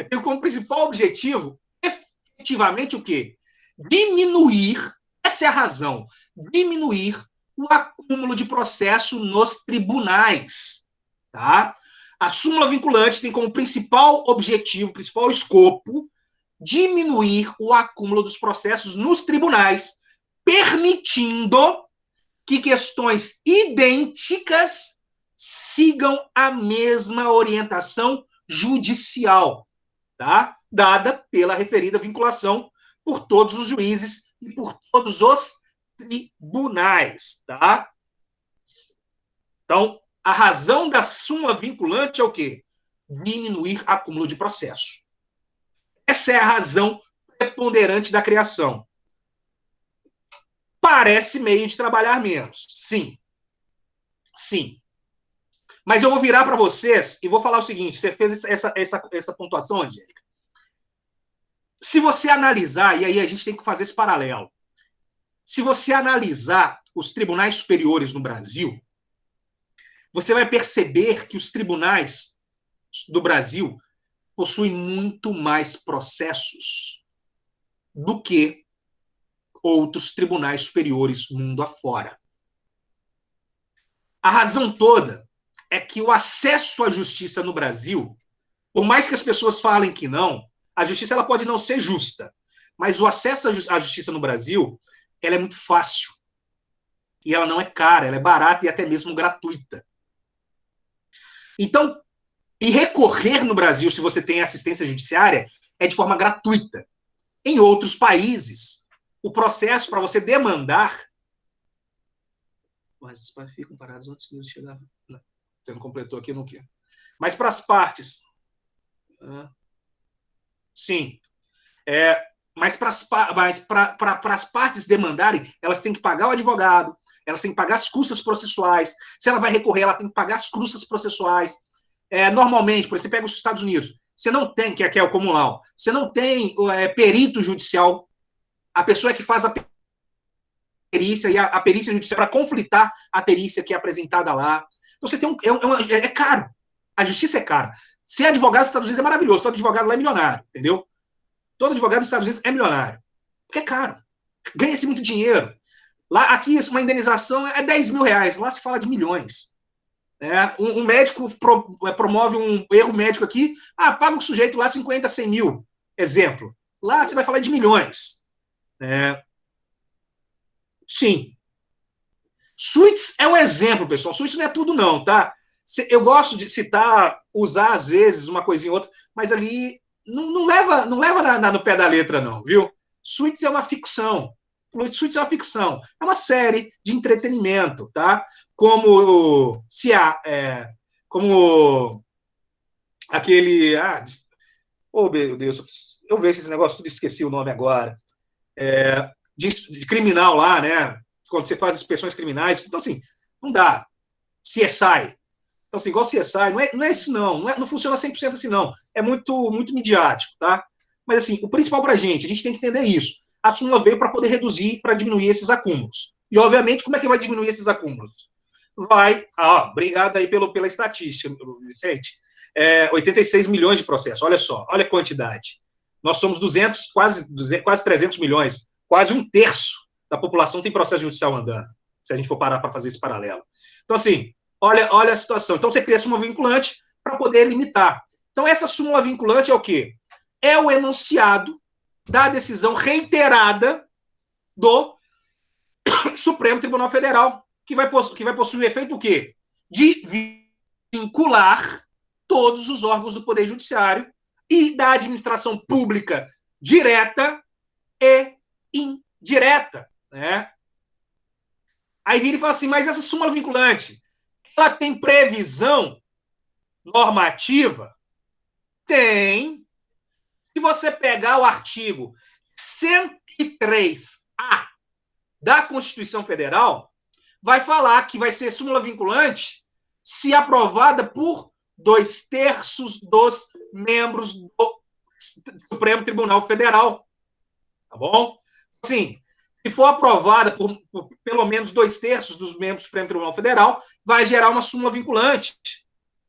tem como principal objetivo, efetivamente, o quê? Diminuir, essa é a razão, diminuir o acúmulo de processo nos tribunais. Tá? A súmula vinculante tem como principal objetivo, principal escopo, diminuir o acúmulo dos processos nos tribunais, permitindo que questões idênticas sigam a mesma orientação judicial, tá? Dada pela referida vinculação por todos os juízes e por todos os tribunais, tá? Então, a razão da súmula vinculante é o quê? Diminuir acúmulo de processo. Essa é a razão preponderante da criação. Parece meio de trabalhar menos. Sim. Sim. Mas eu vou virar para vocês e vou falar o seguinte: você fez essa pontuação, Angélica. Se você analisar, e aí a gente tem que fazer esse paralelo, se você analisar os tribunais superiores no Brasil, você vai perceber que os tribunais do Brasil possuem muito mais processos do que outros tribunais superiores mundo afora. A razão toda é que o acesso à justiça no Brasil, por mais que as pessoas falem que não, a justiça ela pode não ser justa, mas o acesso à justiça no Brasil ela é muito fácil. E ela não é cara, ela é barata e até mesmo gratuita. Então, E recorrer no Brasil, se você tem assistência judiciária, é de forma gratuita. Em outros países, o processo para você demandar... Mas os pais ficam parados antes de chegar. Não, você não completou aqui, não quero. Mas para as partes... Sim. Mas para as partes demandarem, elas têm que pagar o advogado, elas têm que pagar as custas processuais. Se ela vai recorrer, ela tem que pagar as custas processuais. Normalmente, por exemplo, você pega os Estados Unidos, você não tem, que é o comunal, você não tem perito judicial, a pessoa que faz a perícia, e a perícia judicial para conflitar a perícia que é apresentada lá. Então, você tem é caro. A justiça é cara. Ser advogado dos Estados Unidos é maravilhoso, todo advogado lá é milionário, entendeu? Todo advogado dos Estados Unidos é milionário. Porque é caro. Ganha-se muito dinheiro. Lá, aqui, uma indenização é 10 mil reais. Lá se fala de milhões. Um médico promove um erro médico aqui, paga o sujeito lá 50, 100 mil. Exemplo. Lá você vai falar de milhões. Sim. Suítes é um exemplo, pessoal. Suítes não é tudo, não, tá? Eu gosto de citar, usar às vezes uma coisinha ou outra, mas ali não leva no pé da letra, não, viu? Suítes é uma ficção. Suítes é uma ficção. É uma série de entretenimento, tá? Como como aquele... oh, meu Deus, eu vejo esse negócio, tudo esqueci o nome agora. De criminal lá, né? Quando você faz inspeções criminais. Então, assim, não dá. CSI. Então, assim, igual CSI, não é isso, não funciona 100% assim, não. É muito, muito midiático, tá? Mas, assim, o principal pra gente tem que entender isso. A súmula veio para poder reduzir, para diminuir esses acúmulos. E, obviamente, como é que vai diminuir esses acúmulos? Obrigado aí pela estatística, gente. 86 milhões de processos, olha só, olha a quantidade. Nós somos quase 300 milhões, quase um terço da população tem processo judicial andando, se a gente for parar para fazer esse paralelo. Então, assim, olha a situação. Então, você cria a súmula vinculante para poder limitar. Então, essa súmula vinculante é o quê? É o enunciado da decisão reiterada do Supremo Tribunal Federal, que vai possuir o efeito o quê? De vincular todos os órgãos do Poder Judiciário e da administração pública direta e indireta, né? Aí vira e fala assim, mas essa súmula vinculante, ela tem previsão normativa? Tem. Se você pegar o artigo 103A da Constituição Federal, vai falar que vai ser súmula vinculante se aprovada por 2/3 dos membros do Supremo Tribunal Federal. Tá bom? Sim, se for aprovada por pelo menos 2/3 dos membros do Supremo Tribunal Federal, vai gerar uma súmula vinculante.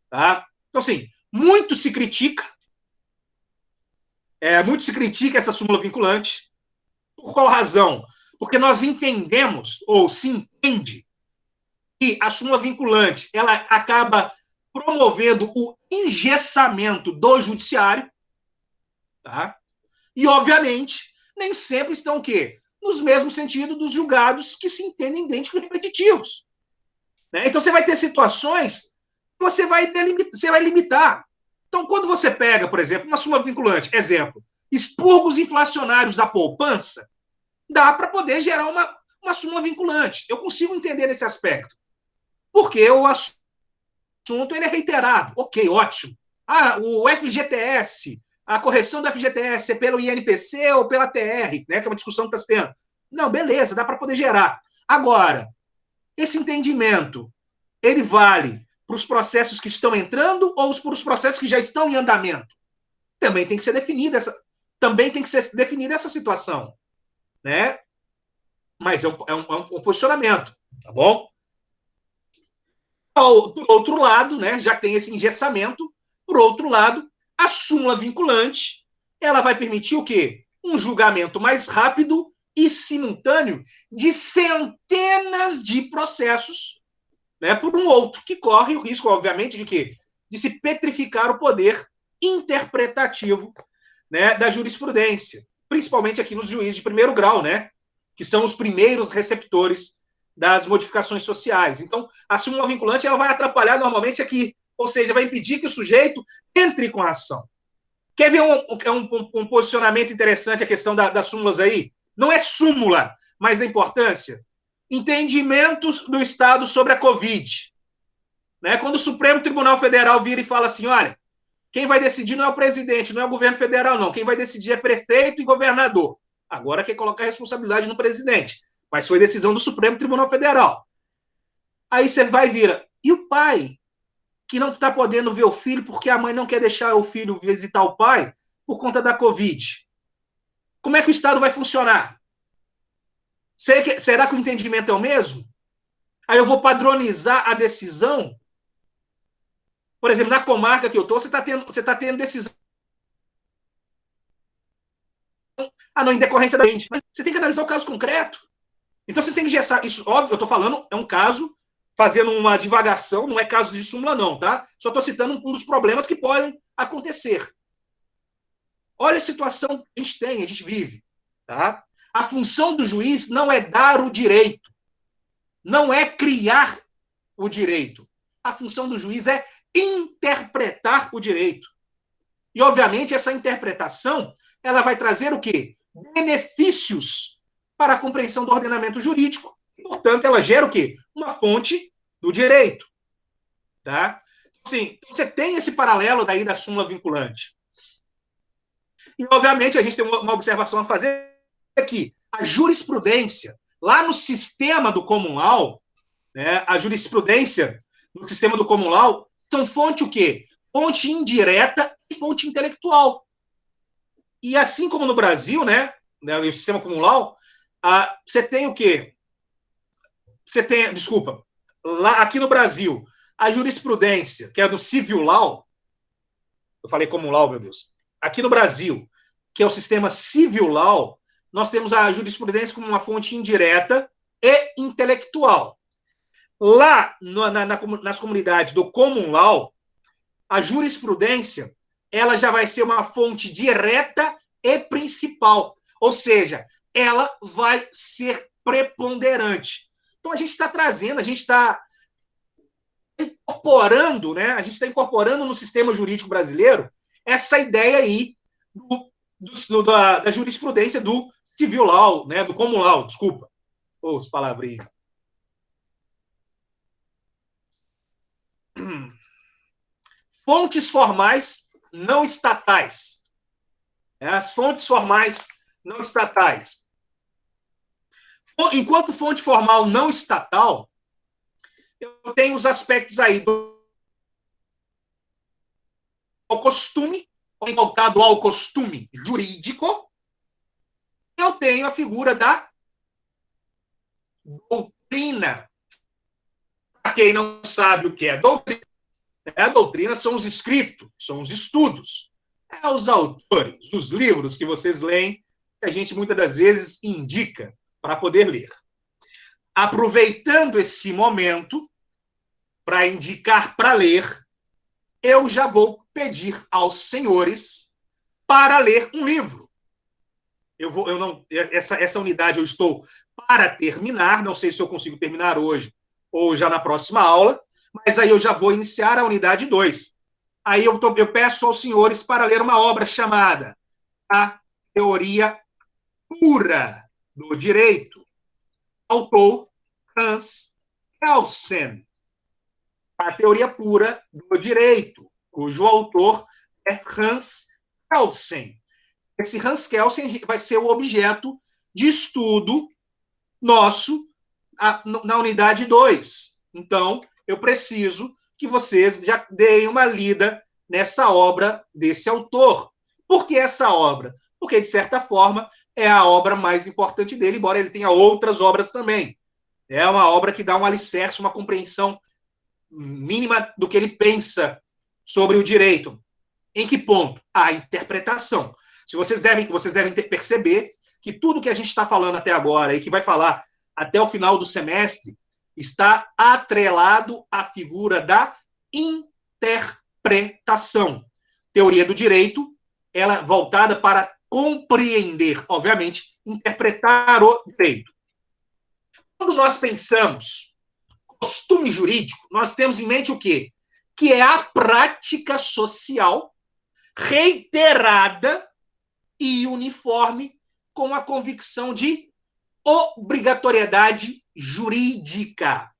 Tá? Então, assim, muito se critica essa súmula vinculante. Por qual razão? Porque nós entendemos, ou se entende, que a súmula vinculante ela acaba promovendo o engessamento do judiciário, tá? E, obviamente, nem sempre estão o quê? Nos mesmos sentidos dos julgados que se entendem idênticos e repetitivos. Né? Então, você vai ter situações que você vai limitar. Então, quando você pega, por exemplo, uma súmula vinculante, exemplo, expurgos inflacionários da poupança, dá para poder gerar uma súmula vinculante. Eu consigo entender esse aspecto. Porque o assunto ele é reiterado. Ok, ótimo. O FGTS, a correção do FGTS é pelo INPC ou pela TR, né, que é uma discussão que está se tendo. Não, beleza, dá para poder gerar. Agora, esse entendimento, ele vale para os processos que estão entrando ou para os processos que já estão em andamento? Também tem que ser definida essa situação. Né? Mas é um posicionamento, tá bom? Do outro lado, né, já tem esse engessamento, por outro lado, a súmula vinculante, ela vai permitir o quê? Um julgamento mais rápido e simultâneo de centenas de processos, né, por um outro, que corre o risco, obviamente, de quê? De se petrificar o poder interpretativo, né, da jurisprudência, principalmente aqui nos juízes de primeiro grau, né, que são os primeiros receptores das modificações sociais. Então, a súmula vinculante ela vai atrapalhar normalmente aqui, ou seja, vai impedir que o sujeito entre com a ação. Quer ver um posicionamento interessante, a questão das súmulas aí? Não é súmula, mas da importância. Entendimentos do Estado sobre a Covid. Né? Quando o Supremo Tribunal Federal vira e fala assim, olha, quem vai decidir não é o presidente, não é o governo federal, não. Quem vai decidir é prefeito e governador. Agora quer colocar a responsabilidade no presidente. Mas foi decisão do Supremo Tribunal Federal. Aí você vai e vira. E o pai, que não está podendo ver o filho porque a mãe não quer deixar o filho visitar o pai por conta da Covid? Como é que o Estado vai funcionar? Será que o entendimento é o mesmo? Aí eu vou padronizar a decisão. Por exemplo, na comarca que eu estou, você está tendo decisão. Não, em decorrência da gente. Mas você tem que analisar o caso concreto. Então você tem que gessar. Isso, óbvio, eu estou falando, é um caso, fazendo uma divagação, não é caso de súmula, não, tá? Só estou citando um dos problemas que podem acontecer. Olha a situação que a gente vive, tá? A função do juiz não é dar o direito, não é criar o direito. A função do juiz é interpretar o direito. E, obviamente, essa interpretação, ela vai trazer o quê? Benefícios para a compreensão do ordenamento jurídico. Portanto, ela gera o quê? Uma fonte do direito. Tá? Assim, você tem esse paralelo daí da súmula vinculante. E, obviamente, a gente tem uma observação a fazer aqui. A jurisprudência, lá no sistema do common law, né, a jurisprudência no sistema do common law são fonte o quê? Fonte indireta e fonte intelectual. E assim como no Brasil, né, o sistema common law, você tem o quê? Você tem, desculpa, lá aqui no Brasil, a jurisprudência, que é do civil law, eu falei common law, meu Deus. Aqui no Brasil, que é o sistema civil law, nós temos a jurisprudência como uma fonte indireta e intelectual. Lá nas comunidades do common law, a jurisprudência ela já vai ser uma fonte direta e principal. Ou seja, ela vai ser preponderante. Então, a gente está trazendo, a gente está incorporando, né? A gente está incorporando no sistema jurídico brasileiro essa ideia aí da jurisprudência do civil law, né? Do common law, desculpa. As palavrinhas. Fontes formais não estatais. As fontes formais não estatais. Enquanto fonte formal não estatal, eu tenho os aspectos aí do costume, voltado ao costume jurídico. Eu tenho a figura da doutrina. Para quem não sabe o que é doutrina, a doutrina são os escritos, são os estudos. É os autores, os livros que vocês leem, que a gente muitas das vezes indica para poder ler. Aproveitando esse momento para indicar para ler, eu já vou pedir aos senhores para ler um livro. Essa unidade eu estou para terminar, não sei se eu consigo terminar hoje ou já na próxima aula, mas aí eu já vou iniciar a unidade 2. Aí eu peço aos senhores para ler uma obra chamada A Teoria Pura do Direito, autor Hans Kelsen. A Teoria Pura do Direito, cujo autor é Hans Kelsen. Esse Hans Kelsen vai ser o objeto de estudo nosso na unidade 2. Então, eu preciso que vocês já deem uma lida nessa obra desse autor. Por que essa obra? Porque, de certa forma, é a obra mais importante dele, embora ele tenha outras obras também. É uma obra que dá um alicerce, uma compreensão mínima do que ele pensa sobre o direito. Em que ponto? A interpretação. Vocês devem perceber que tudo que a gente está falando até agora e que vai falar até o final do semestre está atrelado à figura da interpretação. Teoria do direito, ela voltada para compreender, obviamente, interpretar o direito. Quando nós pensamos costume jurídico, nós temos em mente o quê? que é a prática social reiterada e uniforme com a convicção de obrigatoriedade jurídica,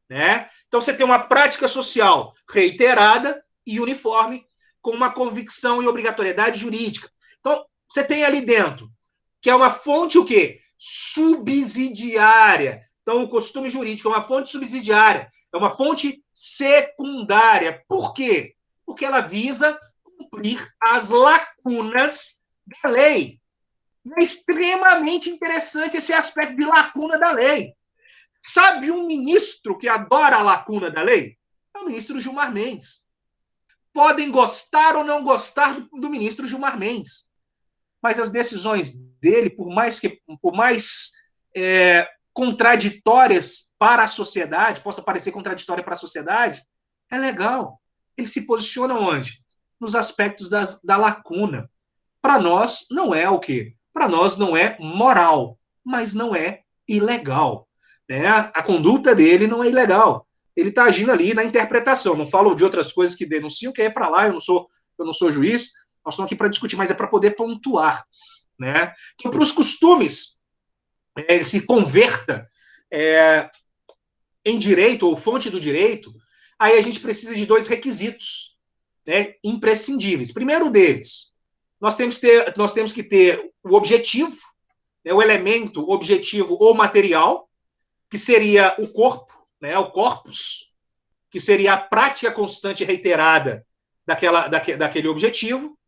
né? Então, você tem uma prática social reiterada e uniforme com uma convicção e obrigatoriedade jurídica. Então, você tem ali dentro, que é uma fonte o quê? Subsidiária. Então, o costume jurídico é uma fonte subsidiária, é uma fonte secundária. Por quê? Porque ela visa cumprir as lacunas da lei. É extremamente interessante esse aspecto de lacuna da lei. Sabe um ministro que adora a lacuna da lei? É o ministro Gilmar Mendes. Podem gostar ou não gostar do ministro Gilmar Mendes, mas as decisões dele, por mais contraditórias para a sociedade, possa parecer contraditória para a sociedade, é legal. Ele se posiciona onde? Nos aspectos da lacuna. Para nós, não é o quê? Para nós, não é moral, mas não é ilegal. Né? A conduta dele não é ilegal. Ele está agindo ali na interpretação. Não falo de outras coisas que denunciam, que é para lá, eu não sou juiz, nós estamos aqui para discutir, mas é para poder pontuar. Né? Que para os costumes ele se converta em direito, ou fonte do direito, aí a gente precisa de dois requisitos, né, imprescindíveis. Primeiro deles, nós temos que ter o objetivo, né, o elemento objetivo ou material, que seria o corpo, né, o corpus, que seria a prática constante e reiterada daquele objetivo.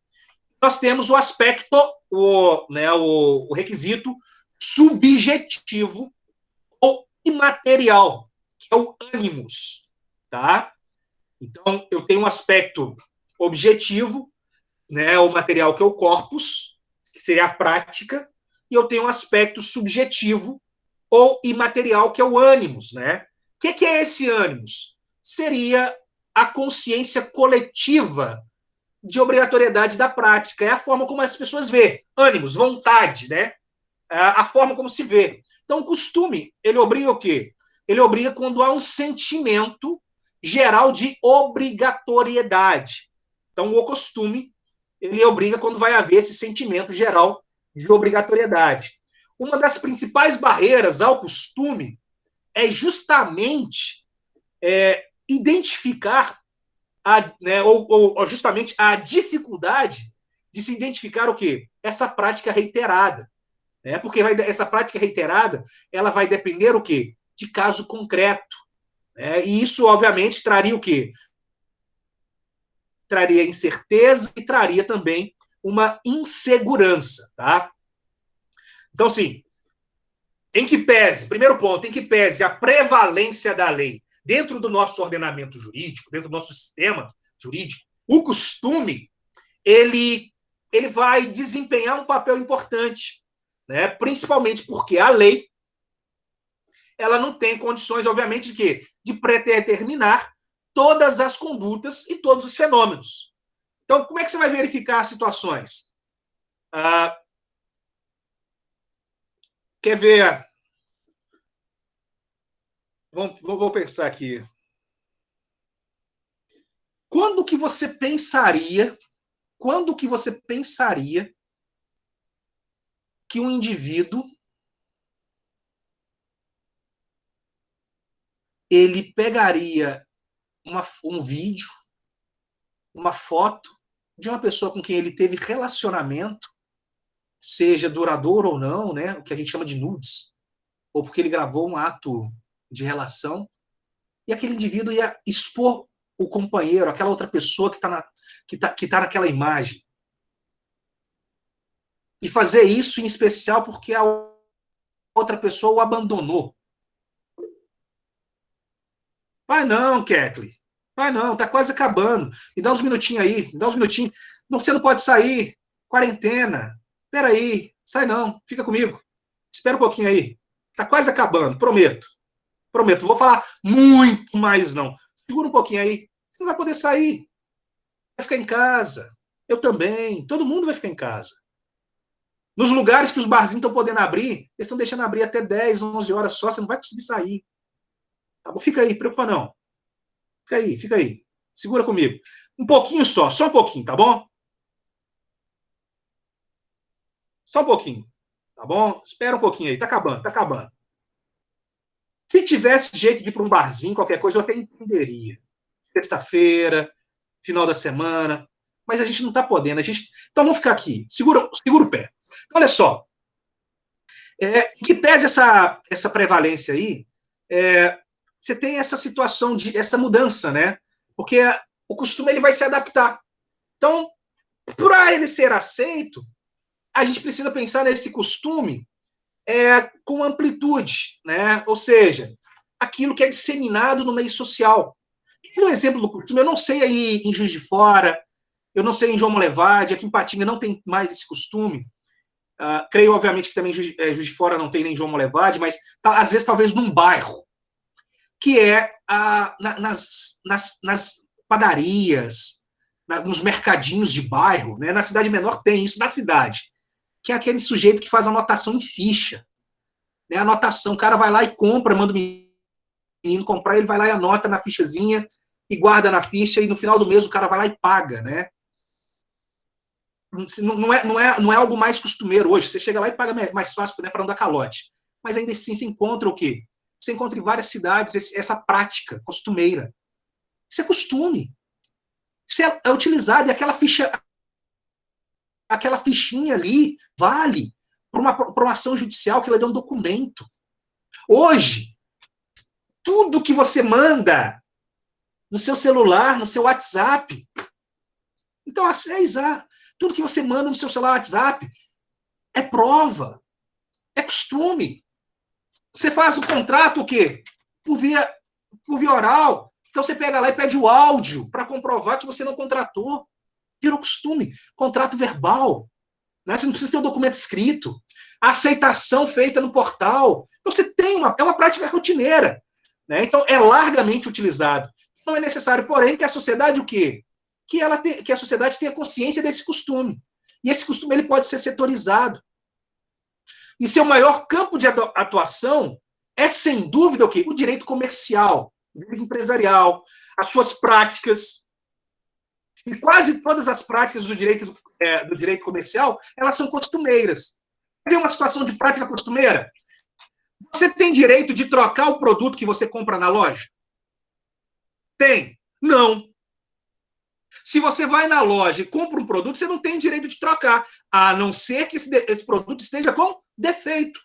Nós temos o aspecto, o requisito subjetivo ou imaterial, que é o ânimos, tá? Então, eu tenho um aspecto objetivo, né, o material que é o corpus, que seria a prática, e eu tenho um aspecto subjetivo ou imaterial, que é o ânimos, né? O que é esse ânimos? Seria a consciência coletiva de obrigatoriedade da prática, é a forma como as pessoas vê, ânimos, vontade, né? A forma como se vê. Então, o costume, ele obriga o quê? Ele obriga quando há um sentimento geral de obrigatoriedade. Então, o costume, ele obriga quando vai haver esse sentimento geral de obrigatoriedade. Uma das principais barreiras ao costume é justamente identificar ou justamente a dificuldade de se identificar o quê? Essa prática reiterada. Né? Porque essa prática reiterada, ela vai depender o quê? De caso concreto. Né? E isso, obviamente, traria o quê? Traria incerteza e traria também uma insegurança. Tá? Então, sim, primeiro ponto, em que pese a prevalência da lei dentro do nosso ordenamento jurídico, dentro do nosso sistema jurídico, o costume, ele vai desempenhar um papel importante, né? Principalmente porque a lei ela não tem condições, obviamente, de quê? De predeterminar todas as condutas e todos os fenômenos. Então, como é que você vai verificar as situações? Quer ver? Vou pensar aqui. Quando que você pensaria que um indivíduo ele pegaria um vídeo, uma foto de uma pessoa com quem ele teve relacionamento, seja duradouro ou não, né, o que a gente chama de nudes, ou porque ele gravou um ato de relação, e aquele indivíduo ia expor o companheiro, aquela outra pessoa que tá naquela imagem. E fazer isso em especial porque a outra pessoa o abandonou. Vai não, Kathleen. Vai não, tá quase acabando. Me dá uns minutinhos aí, me dá uns minutinhos. Não, você não pode sair. Quarentena. Peraí, sai não, fica comigo. Espera um pouquinho aí. Tá quase acabando, prometo. Prometo, não vou falar muito mais não. Segura um pouquinho aí. Você não vai poder sair. Vai ficar em casa. Eu também. Todo mundo vai ficar em casa. Nos lugares que os barzinhos estão podendo abrir, eles estão deixando abrir até 10, 11 horas só, você não vai conseguir sair. Tá bom? Fica aí, preocupa não. Fica aí, fica aí. Segura comigo. Um pouquinho só um pouquinho, tá bom? Só um pouquinho, tá bom? Espera um pouquinho aí, tá acabando, tá acabando. Se tivesse jeito de ir para um barzinho, qualquer coisa, eu até entenderia. Sexta-feira, final da semana, mas a gente não está podendo. Então vamos ficar aqui. Segura o pé. Então, olha só. Que pese essa prevalência aí, você tem essa situação essa mudança, né? Porque o costume ele vai se adaptar. Então, para ele ser aceito, a gente precisa pensar nesse costume com amplitude, né? Ou seja, aquilo que é disseminado no meio social. Um exemplo do costume, eu não sei aí em Juiz de Fora, eu não sei em João Molevade, aqui em Patinga não tem mais esse costume. Creio, obviamente, que também Juiz de Fora não tem nem João Molevade, mas às vezes talvez num bairro, que é nas padarias, nos mercadinhos de bairro, né? Na cidade menor tem isso, na cidade, que é aquele sujeito que faz anotação em ficha. Né? Anotação, o cara vai lá e compra, manda o menino comprar, ele vai lá e anota na fichazinha e guarda na ficha, e no final do mês o cara vai lá e paga, né? Não é algo mais costumeiro hoje. Você chega lá e paga mais fácil, né, para não dar calote. Mas ainda assim, você encontra o quê? Você encontra em várias cidades essa prática costumeira. Isso é costume. Isso é utilizado, e aquela fichinha ali vale para uma ação judicial que ela deu um documento. Hoje, tudo que você manda no seu celular, no seu WhatsApp, então, tudo que você manda no seu celular, WhatsApp, é prova, é costume. Você faz o contrato o quê? Por via oral. Então você pega lá e pede o áudio para comprovar que você não contratou. Virou costume. Contrato verbal. Né? Você não precisa ter o documento escrito. A aceitação feita no portal. Então você tem é uma prática rotineira. Né? Então é largamente utilizado. Não é necessário, porém, que a sociedade o quê? Que a sociedade tenha consciência desse costume. E esse costume ele pode ser setorizado. E seu maior campo de atuação é, sem dúvida, o quê? O direito comercial, o direito empresarial, as suas práticas. E quase todas as práticas do direito comercial, elas são costumeiras. Tem uma situação de prática costumeira? Você tem direito de trocar o produto que você compra na loja? Tem? Não. Se você vai na loja e compra um produto, você não tem direito de trocar, a não ser que esse produto esteja com defeito.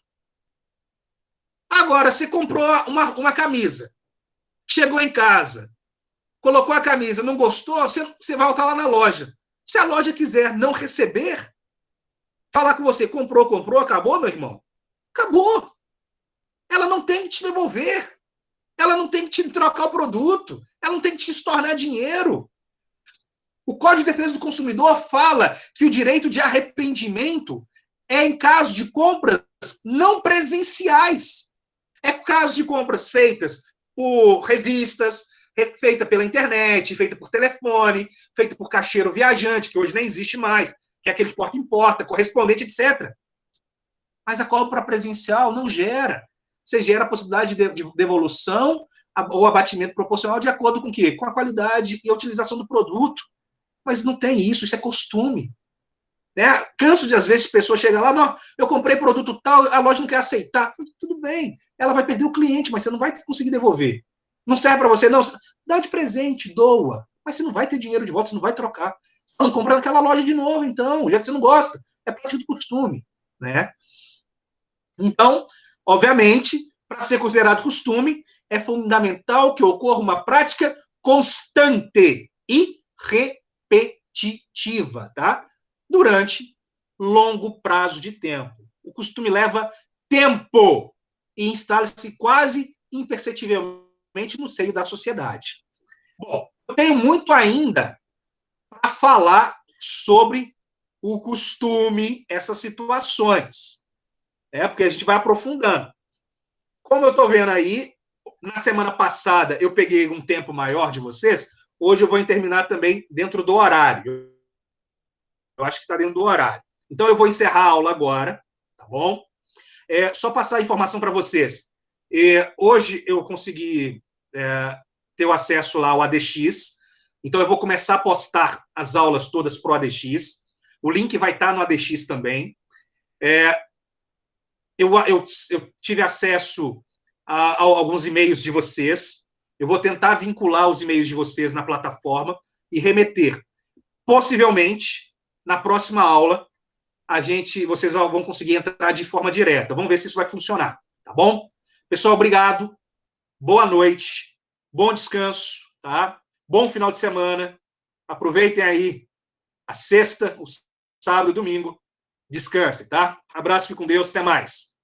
Agora, você comprou uma camisa, chegou em casa, colocou a camisa, não gostou, você vai voltar lá na loja. Se a loja quiser não receber, falar com você, comprou, acabou, meu irmão? Acabou. Ela não tem que te devolver. Ela não tem que te trocar o produto. Ela não tem que te estornar dinheiro. O Código de Defesa do Consumidor fala que o direito de arrependimento é em caso de compras não presenciais. É caso de compras feitas por revistas, feita pela internet, feita por telefone, feita por caixeiro viajante, que hoje nem existe mais, que é aquele porta em porta, correspondente, etc. Mas a compra presencial não gera. Você gera a possibilidade de devolução ou abatimento proporcional de acordo com o quê? Com a qualidade e a utilização do produto. Mas não tem isso é costume. Né? Canso de, às vezes, pessoas chegam lá, não, eu comprei produto tal, a loja não quer aceitar. Tudo bem, ela vai perder o cliente, mas você não vai conseguir devolver. Não serve para você, não. Dá de presente, doa. Mas você não vai ter dinheiro de volta, você não vai trocar. Não, comprar naquela loja de novo, então, já que você não gosta. É prática de costume. Né? Então, obviamente, para ser considerado costume, é fundamental que ocorra uma prática constante e repetitiva, tá? Durante longo prazo de tempo. O costume leva tempo e instala-se quase imperceptivelmente no seio da sociedade. Bom, eu tenho muito ainda para falar sobre o costume, essas situações. Porque a gente vai aprofundando. Como eu estou vendo aí, na semana passada eu peguei um tempo maior de vocês, hoje eu vou terminar também dentro do horário. Eu acho que está dentro do horário. Então eu vou encerrar a aula agora, tá bom? Só passar a informação para vocês. Hoje eu consegui ter o acesso lá ao ADX. Então, eu vou começar a postar as aulas todas para o ADX. O link vai estar no ADX também. Eu tive acesso a alguns e-mails de vocês. Eu vou tentar vincular os e-mails de vocês na plataforma e remeter. Possivelmente, na próxima aula, vocês vão conseguir entrar de forma direta. Vamos ver se isso vai funcionar, tá bom? Pessoal, obrigado. Boa noite. Bom descanso, tá? Bom final de semana. Aproveitem aí a sexta, o sábado e o domingo. Descanse, tá? Abraço, fique com Deus. Até mais.